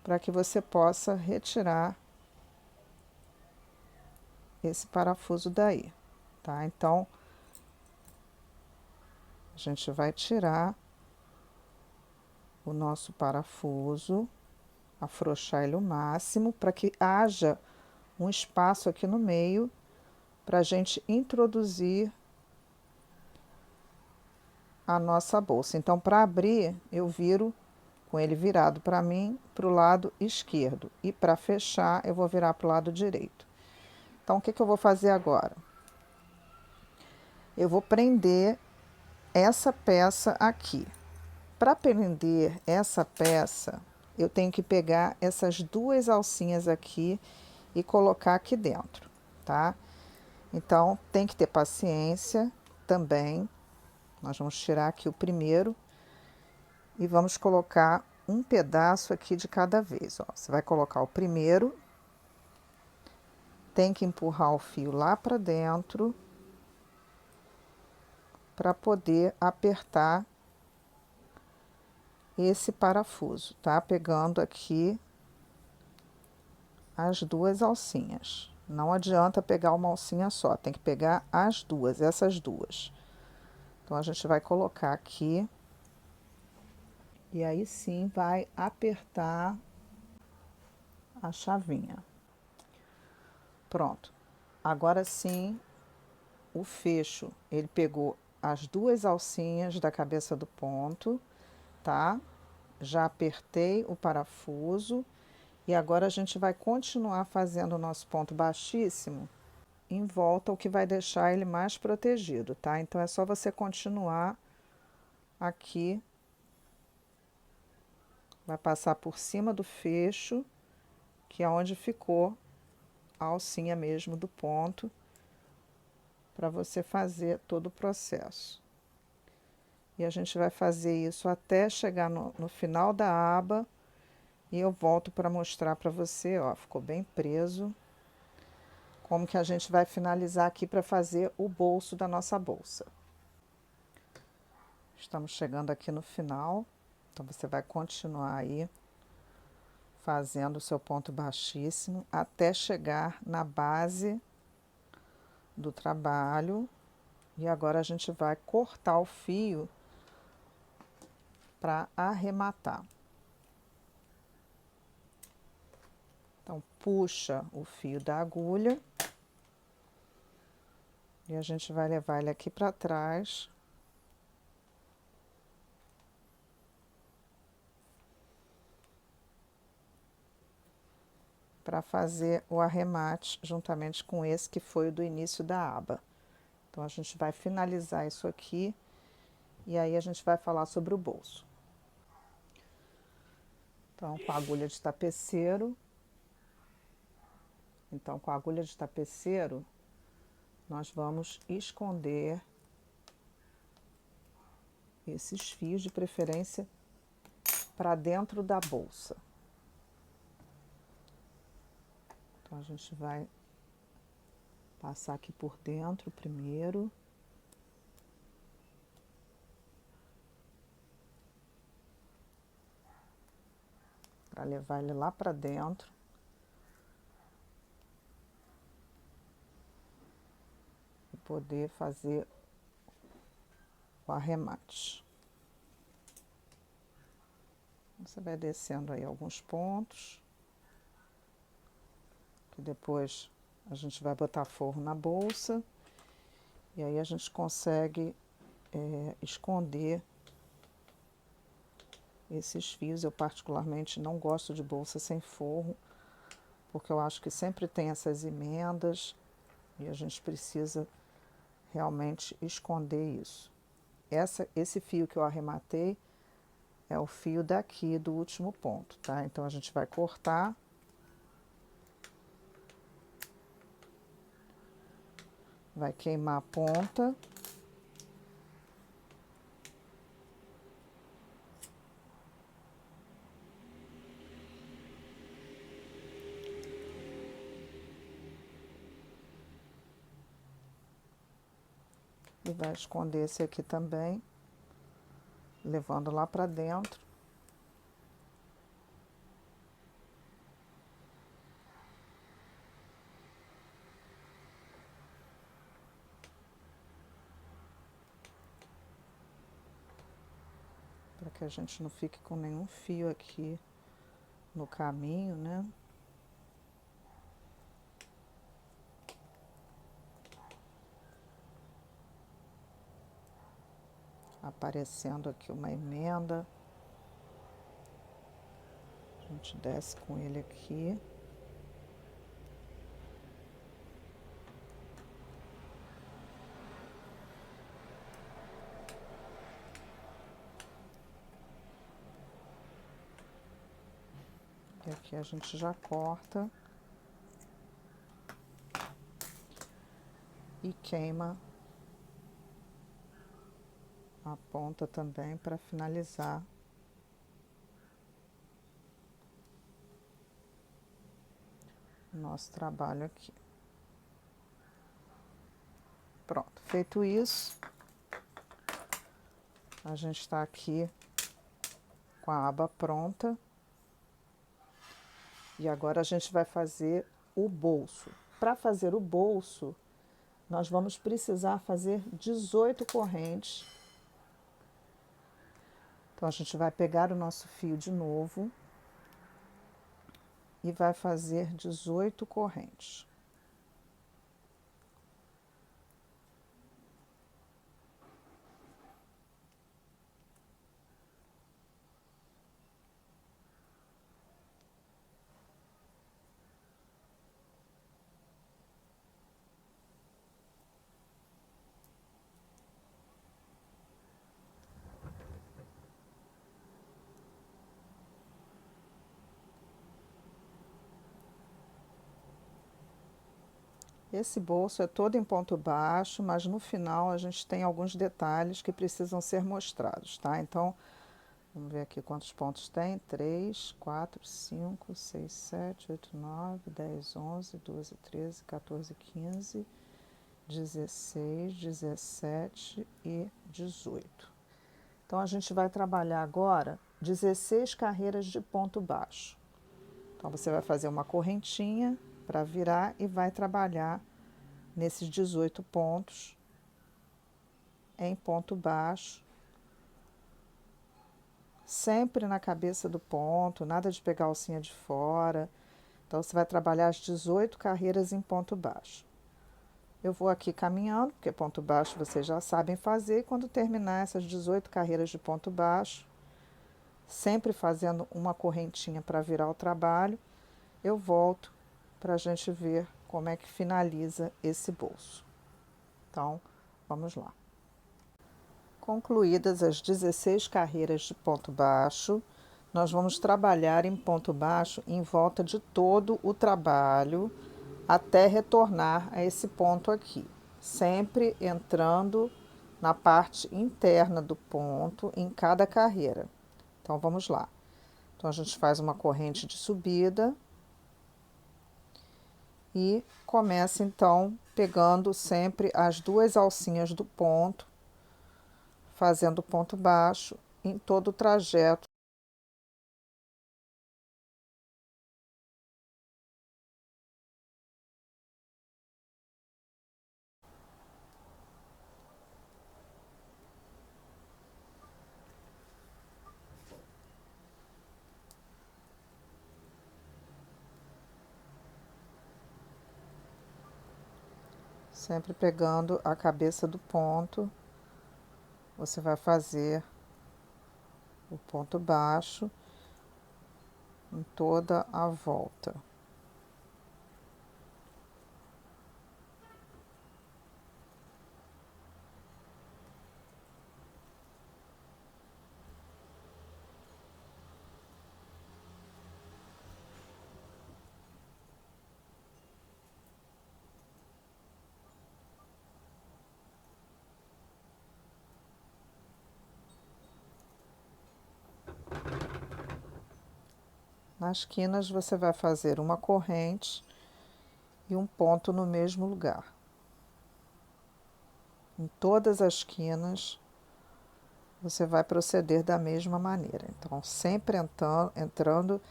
para que você possa retirar esse parafuso daí, tá? Então, a gente vai tirar o nosso parafuso, afrouxar ele o máximo para que haja um espaço aqui no meio para a gente introduzir a nossa bolsa. Então, para abrir, eu viro com ele virado para mim, para o lado esquerdo. E para fechar, eu vou virar para o lado direito. Então, o que eu vou fazer agora? Eu vou prender essa peça aqui. Para prender essa peça, eu tenho que pegar essas 2 alcinhas aqui e colocar aqui dentro, tá? Então, tem que ter paciência também. Nós vamos tirar aqui o primeiro e vamos colocar um pedaço aqui de cada vez, ó. Você vai colocar o primeiro, tem que empurrar o fio lá para dentro para poder apertar esse parafuso, tá? Pegando aqui as 2 alcinhas. Não adianta pegar uma alcinha só, tem que pegar as 2, essas 2. Então, a gente vai colocar aqui. E aí sim vai apertar a chavinha. Pronto. Agora sim, o fecho, ele pegou as 2 alcinhas da cabeça do ponto, tá? Já apertei o parafuso e agora a gente vai continuar fazendo o nosso ponto baixíssimo em volta, o que vai deixar ele mais protegido, tá? Então, é só você continuar aqui, vai passar por cima do fecho, que é onde ficou a alcinha mesmo do ponto, para você fazer todo o processo. E a gente vai fazer isso até chegar no final da aba e eu volto para mostrar para você, ó, ficou bem preso. Como que a gente vai finalizar aqui para fazer o bolso da nossa bolsa. Estamos chegando aqui no final, então você vai continuar aí fazendo o seu ponto baixíssimo até chegar na base do trabalho. E agora a gente vai cortar o fio para arrematar. Então, puxa o fio da agulha e a gente vai levar ele aqui para trás. Para fazer o arremate juntamente com esse que foi o do início da aba. Então, a gente vai finalizar isso aqui e aí a gente vai falar sobre o bolso. Então, com a agulha de tapeceiro. Então, com a agulha de tapeceiro, nós vamos esconder esses fios, de preferência para dentro da bolsa. Então, a gente vai Passar aqui por dentro primeiro. Para levar ele lá para dentro. E poder fazer o arremate. Você vai descendo aí alguns pontos. Que depois a gente vai botar forro na bolsa. E aí a gente consegue esconder esses fios. Eu particularmente não gosto de bolsa sem forro, porque eu acho que sempre tem essas emendas e a gente precisa realmente esconder isso. Esse fio que eu arrematei é o fio daqui do último ponto, tá? Então a gente vai cortar. Vai queimar a ponta. E vai esconder esse aqui também, levando lá para dentro. Para que a gente não fique com nenhum fio aqui no caminho, né? Aparecendo aqui uma emenda. A gente desce com ele aqui. E aqui a gente já corta. E queima a ponta também para finalizar o nosso trabalho aqui. Pronto, feito isso, a gente está aqui com a aba pronta. E agora a gente vai fazer o bolso. Para fazer o bolso, nós vamos precisar fazer 18 correntes. Então, a gente vai pegar o nosso fio de novo e vai fazer 18 correntes. Esse bolso é todo em ponto baixo, mas no final a gente tem alguns detalhes que precisam ser mostrados, tá? Então, vamos ver aqui quantos pontos tem. 3, 4, 5, 6, 7, 8, 9, 10, 11, 12, 13, 14, 15, 16, 17 e 18. Então, a gente vai trabalhar agora 16 carreiras de ponto baixo. Então, você vai fazer uma correntinha para virar e vai trabalhar nesses 18 pontos em ponto baixo, sempre na cabeça do ponto, nada de pegar a alcinha de fora. Então, você vai trabalhar as 18 carreiras em ponto baixo. Eu vou aqui caminhando, porque ponto baixo vocês já sabem fazer, e quando terminar essas 18 carreiras de ponto baixo, sempre fazendo uma correntinha para virar o trabalho, eu volto para a gente ver como é que finaliza esse bolso. Então, vamos lá. Concluídas as 16 carreiras de ponto baixo, nós vamos trabalhar em ponto baixo em volta de todo o trabalho até retornar a esse ponto aqui, sempre entrando na parte interna do ponto em cada carreira. Então, vamos lá. Então, a gente faz uma corrente de subida E começa então pegando sempre as duas alcinhas do ponto, fazendo ponto baixo em todo o trajeto. Sempre pegando a cabeça do ponto, você vai fazer o ponto baixo em toda a volta. Nas quinas você vai fazer uma corrente e um ponto no mesmo lugar. Em todas as quinas você vai proceder da mesma maneira. Então, sempre entrando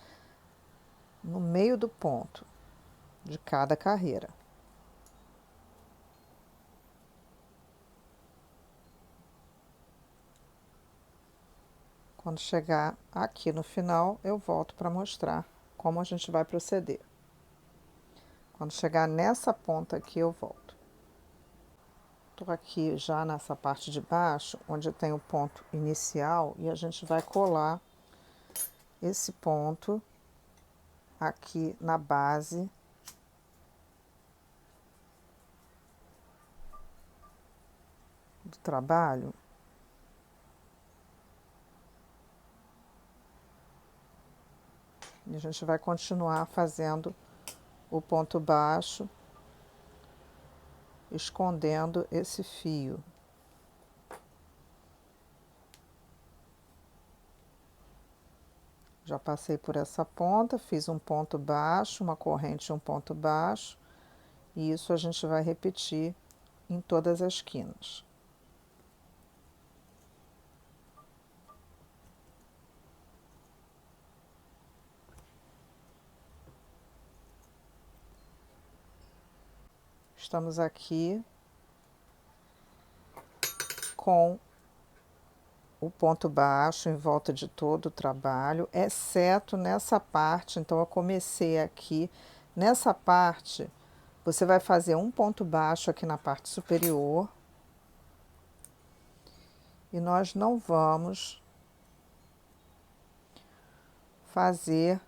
no meio do ponto de cada carreira. Quando chegar aqui no final, eu volto para mostrar como a gente vai proceder. Quando chegar nessa ponta aqui, eu volto. Estou aqui já nessa parte de baixo, onde tem o ponto inicial, e a gente vai colar esse ponto aqui na base do trabalho. E a gente vai continuar fazendo o ponto baixo, escondendo esse fio. Já passei por essa ponta, fiz um ponto baixo, uma corrente e um ponto baixo, e isso a gente vai repetir em todas as quinas. Estamos aqui com o ponto baixo em volta de todo o trabalho, exceto nessa parte. Então, eu comecei aqui. Nessa parte, você vai fazer um ponto baixo aqui na parte superior. E nós não vamos fazer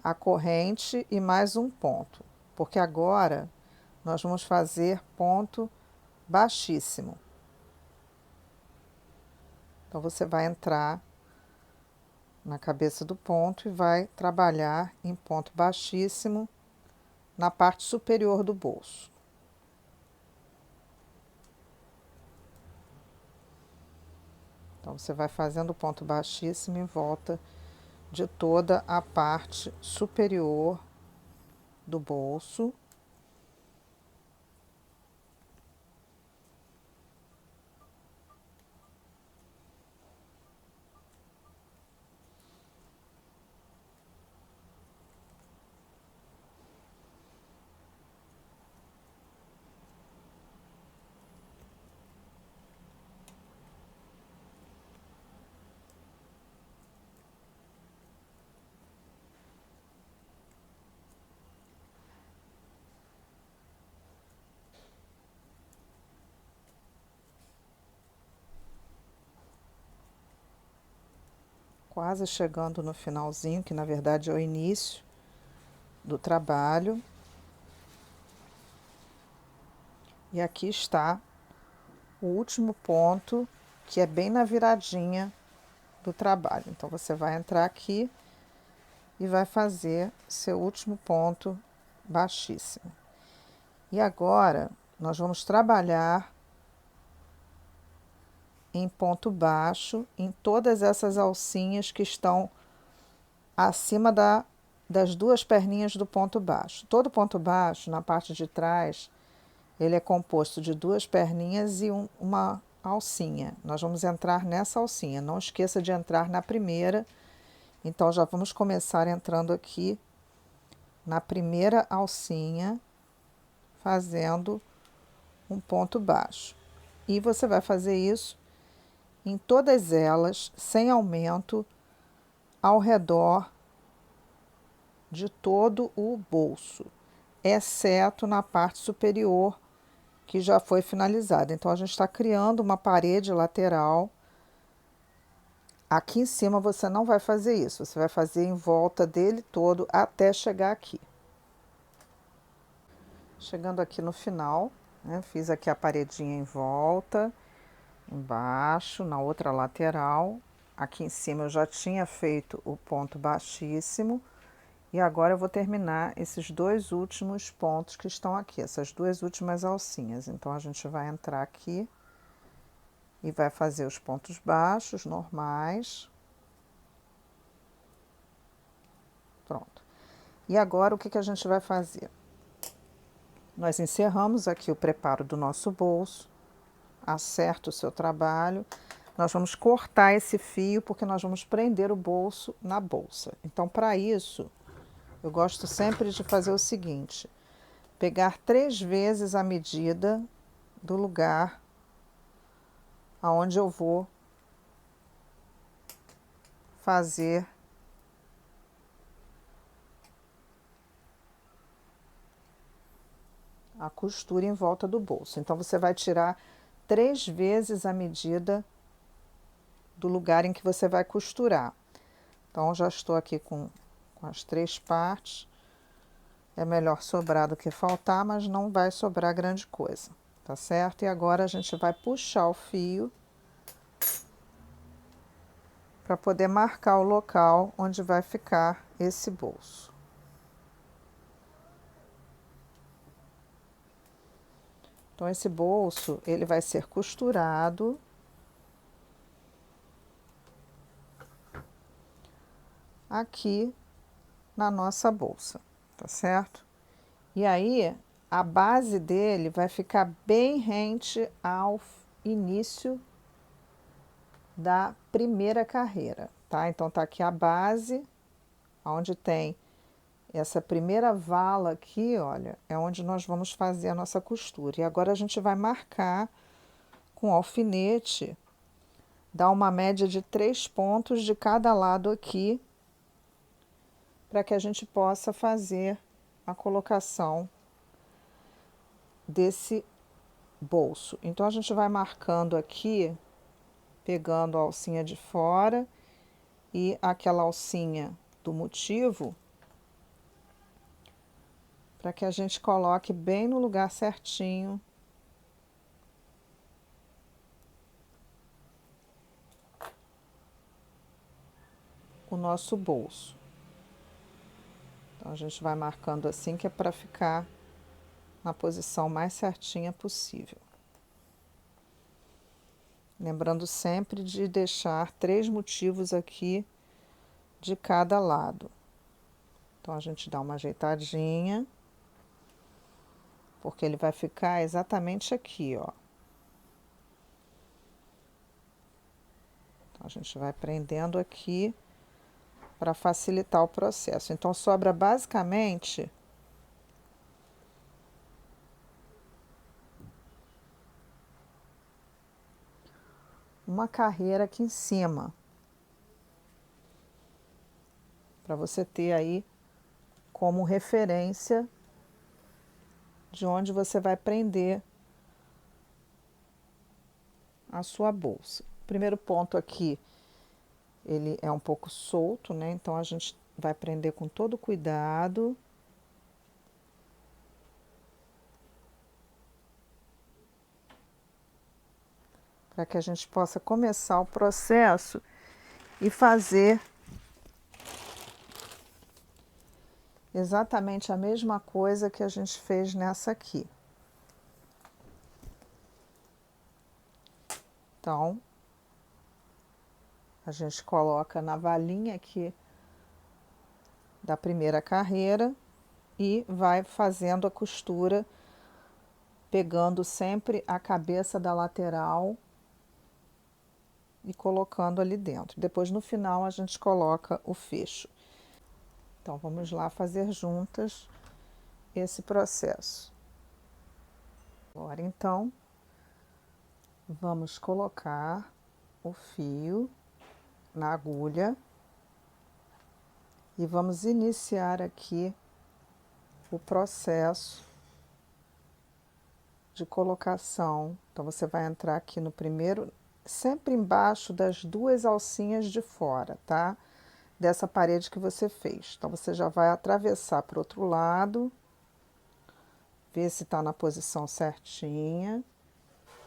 a corrente e mais um ponto, porque agora nós vamos fazer ponto baixíssimo. Então, você vai entrar na cabeça do ponto e vai trabalhar em ponto baixíssimo na parte superior do bolso. Então, você vai fazendo ponto baixíssimo em volta de toda a parte superior do bolso. Quase chegando no finalzinho, que na verdade é o início do trabalho. E aqui está o último ponto, que é bem na viradinha do trabalho. Então, você vai entrar aqui e vai fazer seu último ponto baixíssimo. E agora, nós vamos trabalhar em ponto baixo em todas essas alcinhas que estão acima da das duas perninhas do ponto baixo. Todo ponto baixo, na parte de trás, ele é composto de duas perninhas e uma alcinha. Nós vamos entrar nessa alcinha. Não esqueça de entrar na primeira. Então, já vamos começar entrando aqui na primeira alcinha, fazendo um ponto baixo. E você vai fazer isso em todas elas, sem aumento, ao redor de todo o bolso, exceto na parte superior, que já foi finalizada. Então, a gente está criando uma parede lateral. Aqui em cima você não vai fazer isso, você vai fazer em volta dele todo até chegar aqui. Chegando aqui no final, né, fiz aqui a paredinha em volta, embaixo, na outra lateral. Aqui em cima eu já tinha feito o ponto baixíssimo. E agora eu vou terminar esses dois últimos pontos que estão aqui, essas duas últimas alcinhas. Então, a gente vai entrar aqui e vai fazer os pontos baixos normais. Pronto. E agora o que a gente vai fazer? Nós encerramos aqui o preparo do nosso bolso. Acerta o seu trabalho. Nós vamos cortar esse fio porque nós vamos prender o bolso na bolsa. Então, para isso, eu gosto sempre de fazer o seguinte: pegar 3 vezes a medida do lugar aonde eu vou fazer a costura em volta do bolso. Então, você vai tirar 3 vezes a medida do lugar em que você vai costurar. Então, já estou aqui com as 3 partes. É melhor sobrar do que faltar, mas não vai sobrar grande coisa, tá certo? E agora a gente vai puxar o fio para poder marcar o local onde vai ficar esse bolso. Então, esse bolso, ele vai ser costurado aqui na nossa bolsa, tá certo? E aí, a base dele vai ficar bem rente ao início da primeira carreira, tá? Então, tá aqui a base, onde tem essa primeira vala aqui, olha, é onde nós vamos fazer a nossa costura. E agora a gente vai marcar com alfinete, dar uma média de 3 pontos de cada lado aqui, para que a gente possa fazer a colocação desse bolso. Então, a gente vai marcando aqui, pegando a alcinha de fora e aquela alcinha do motivo, para que a gente coloque bem no lugar certinho o nosso bolso. Então, a gente vai marcando assim, que é para ficar na posição mais certinha possível. Lembrando sempre de deixar 3 motivos aqui de cada lado. Então, a gente dá uma ajeitadinha, porque ele vai ficar exatamente aqui, ó. Então, a gente vai prendendo aqui para facilitar o processo. Então, sobra basicamente uma carreira aqui em cima, para você ter aí como referência de onde você vai prender a sua bolsa. O primeiro ponto aqui, ele é um pouco solto, né? Então, a gente vai prender com todo cuidado. Para que a gente possa começar o processo e fazer exatamente a mesma coisa que a gente fez nessa aqui. Então, a gente coloca na valinha aqui da primeira carreira e vai fazendo a costura, pegando sempre a cabeça da lateral e colocando ali dentro. Depois, no final, a gente coloca o fecho. Então, vamos lá fazer juntas esse processo. Agora, então, vamos colocar o fio na agulha e vamos iniciar aqui o processo de colocação. Então, você vai entrar aqui no primeiro, sempre embaixo das duas alcinhas de fora, tá? Dessa parede que você fez. Então, você já vai atravessar para o outro lado, ver se está na posição certinha,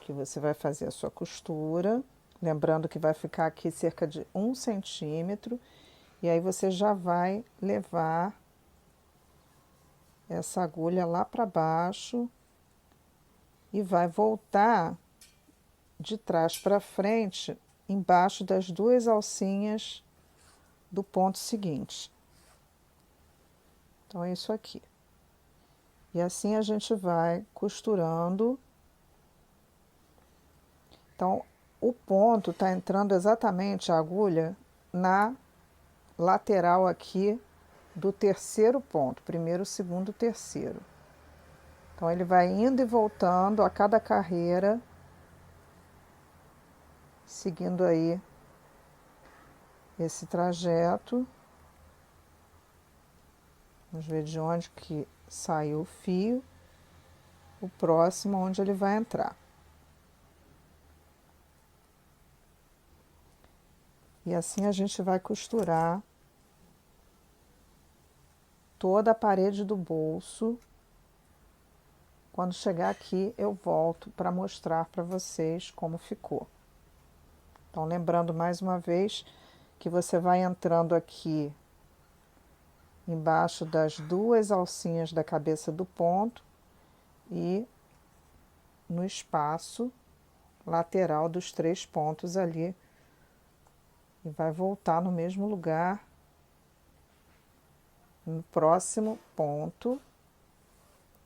que você vai fazer a sua costura. Lembrando que vai ficar aqui cerca de 1 centímetro. E aí, você já vai levar essa agulha lá para baixo e vai voltar de trás para frente, embaixo das duas alcinhas do ponto seguinte. Então, é isso aqui. E assim a gente vai costurando. Então, o ponto tá entrando exatamente a agulha na lateral aqui do terceiro ponto, primeiro, segundo, terceiro. Então, ele vai indo e voltando a cada carreira, seguindo aí esse trajeto. Vamos ver de onde que saiu o fio, o próximo onde ele vai entrar. E assim a gente vai costurar toda a parede do bolso. Quando chegar aqui, eu volto para mostrar para vocês como ficou. Então, lembrando mais uma vez que você vai entrando aqui embaixo das duas alcinhas da cabeça do ponto e no espaço lateral dos 3 pontos ali. E vai voltar no mesmo lugar, no próximo ponto,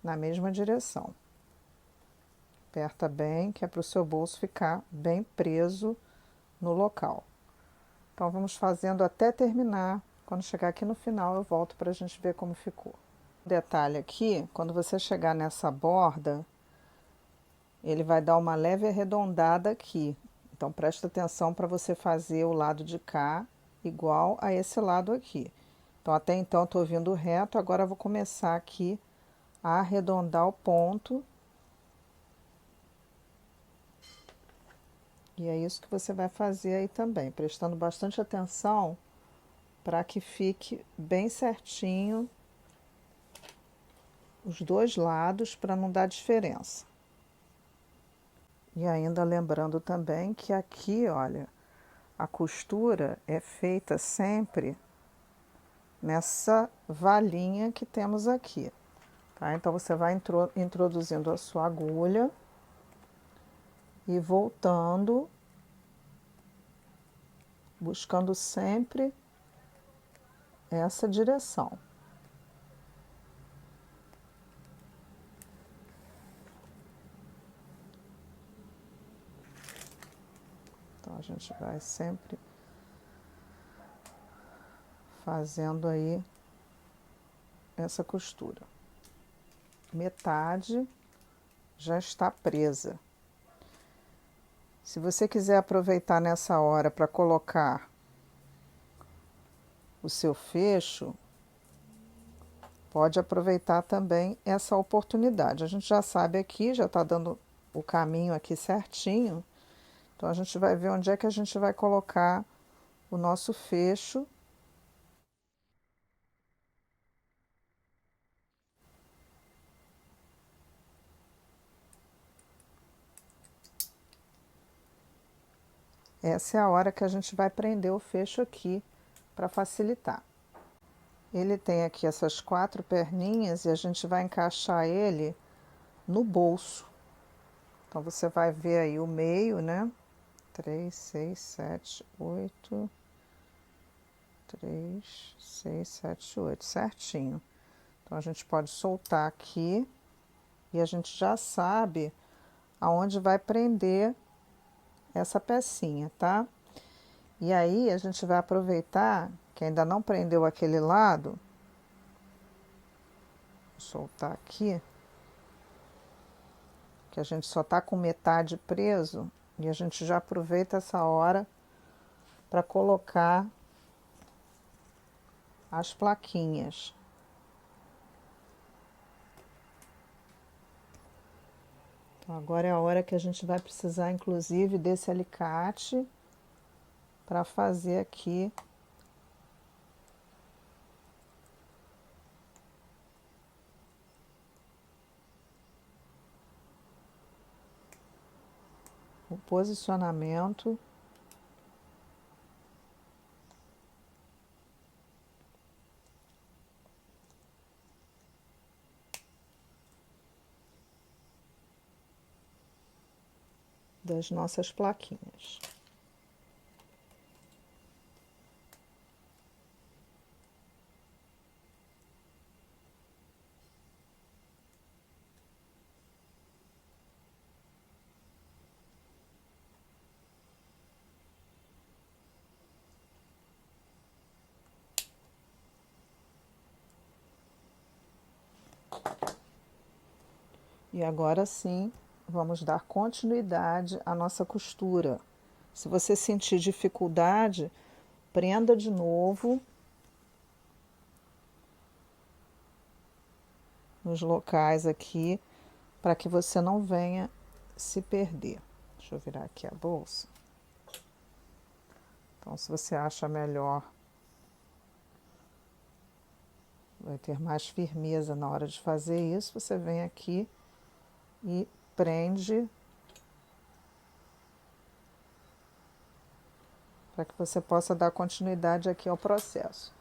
na mesma direção. Aperta bem, que é para o seu bolso ficar bem preso no local. Então, vamos fazendo até terminar. Quando chegar aqui no final, eu volto para a gente ver como ficou. Detalhe aqui, quando você chegar nessa borda, ele vai dar uma leve arredondada aqui. Então, presta atenção para você fazer o lado de cá igual a esse lado aqui. Então, até então, estou vindo reto, agora eu vou começar aqui a arredondar o ponto. E é isso que você vai fazer aí também, prestando bastante atenção para que fique bem certinho os dois lados, para não dar diferença. E ainda lembrando também que aqui, olha, a costura é feita sempre nessa valinha que temos aqui, tá? Então, você vai introduzindo a sua agulha e voltando, buscando sempre essa direção. Então, a gente vai sempre fazendo aí essa costura. Metade já está presa. Se você quiser aproveitar nessa hora para colocar o seu fecho, pode aproveitar também essa oportunidade. A gente já sabe aqui, já está dando o caminho aqui certinho. Então, a gente vai ver onde é que a gente vai colocar o nosso fecho. Essa é a hora que a gente vai prender o fecho aqui para facilitar. Ele tem aqui essas 4 perninhas e a gente vai encaixar ele no bolso. Então, você vai ver aí o meio, né? 3, 6, 7, 8, 3, 6, 7, 8, certinho. Então, a gente pode soltar aqui e a gente já sabe aonde vai prender essa pecinha, tá? E aí, a gente vai aproveitar que ainda não prendeu aquele lado. Vou soltar aqui. Que a gente só tá com metade preso. E a gente já aproveita essa hora para colocar as plaquinhas. Então, agora é a hora que a gente vai precisar, inclusive, desse alicate para fazer aqui o posicionamento das nossas plaquinhas. E agora sim, vamos dar continuidade à nossa costura. Se você sentir dificuldade, prenda de novo nos locais aqui, para que você não venha se perder. Deixa eu virar aqui a bolsa. Então, se você acha melhor, vai ter mais firmeza na hora de fazer isso, você vem aqui e prende para que você possa dar continuidade aqui ao processo.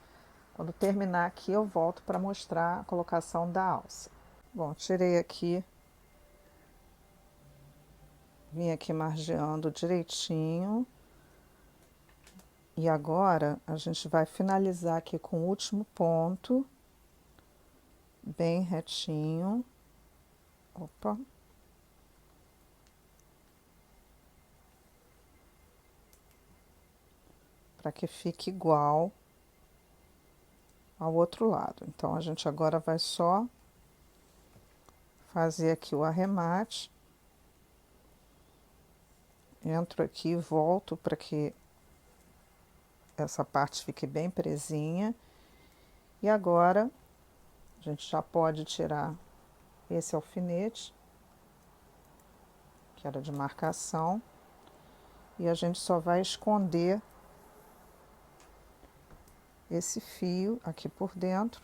Quando terminar aqui, eu volto para mostrar a colocação da alça. Bom, tirei aqui, vim aqui margeando direitinho. E agora, a gente vai finalizar aqui com o último ponto, bem retinho. Opa! Para que fique igual ao outro lado. Então, a gente agora vai só fazer aqui o arremate. Entro aqui e volto para que essa parte fique bem presinha. E agora, a gente já pode tirar esse alfinete, que era de marcação, e a gente só vai esconder esse fio aqui por dentro.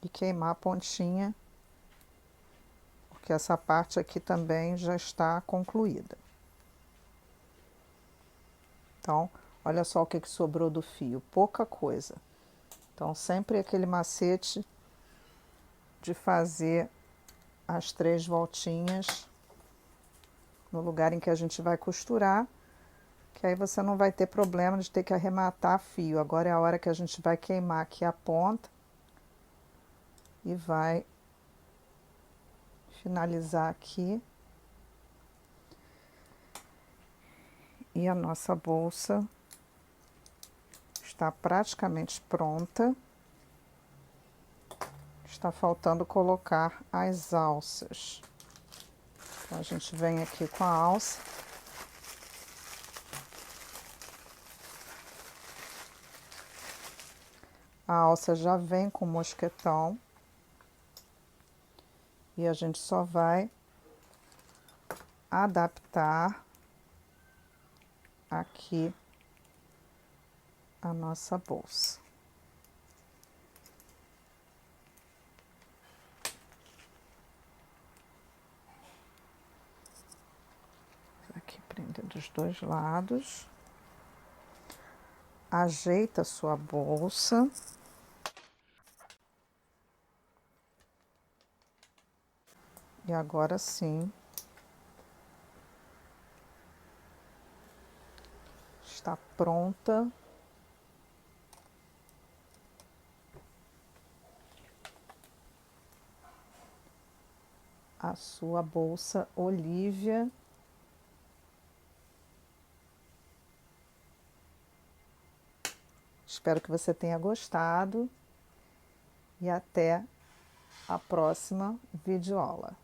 E queimar a pontinha, porque essa parte aqui também já está concluída. Então, olha só o que sobrou do fio, pouca coisa. Então, sempre aquele macete de fazer as 3 voltinhas no lugar em que a gente vai costurar, que aí você não vai ter problema de ter que arrematar fio. Agora é a hora que a gente vai queimar aqui a ponta e vai finalizar aqui. E a nossa bolsa está praticamente pronta. Está faltando colocar as alças. Então, a gente vem aqui com a alça. A alça já vem com mosquetão. E a gente só vai adaptar aqui a nossa bolsa. Aqui prende dos 2 lados. Ajeita a sua bolsa. E agora sim, Está pronta. A sua bolsa Olivia. Espero que você tenha gostado e até a próxima videoaula.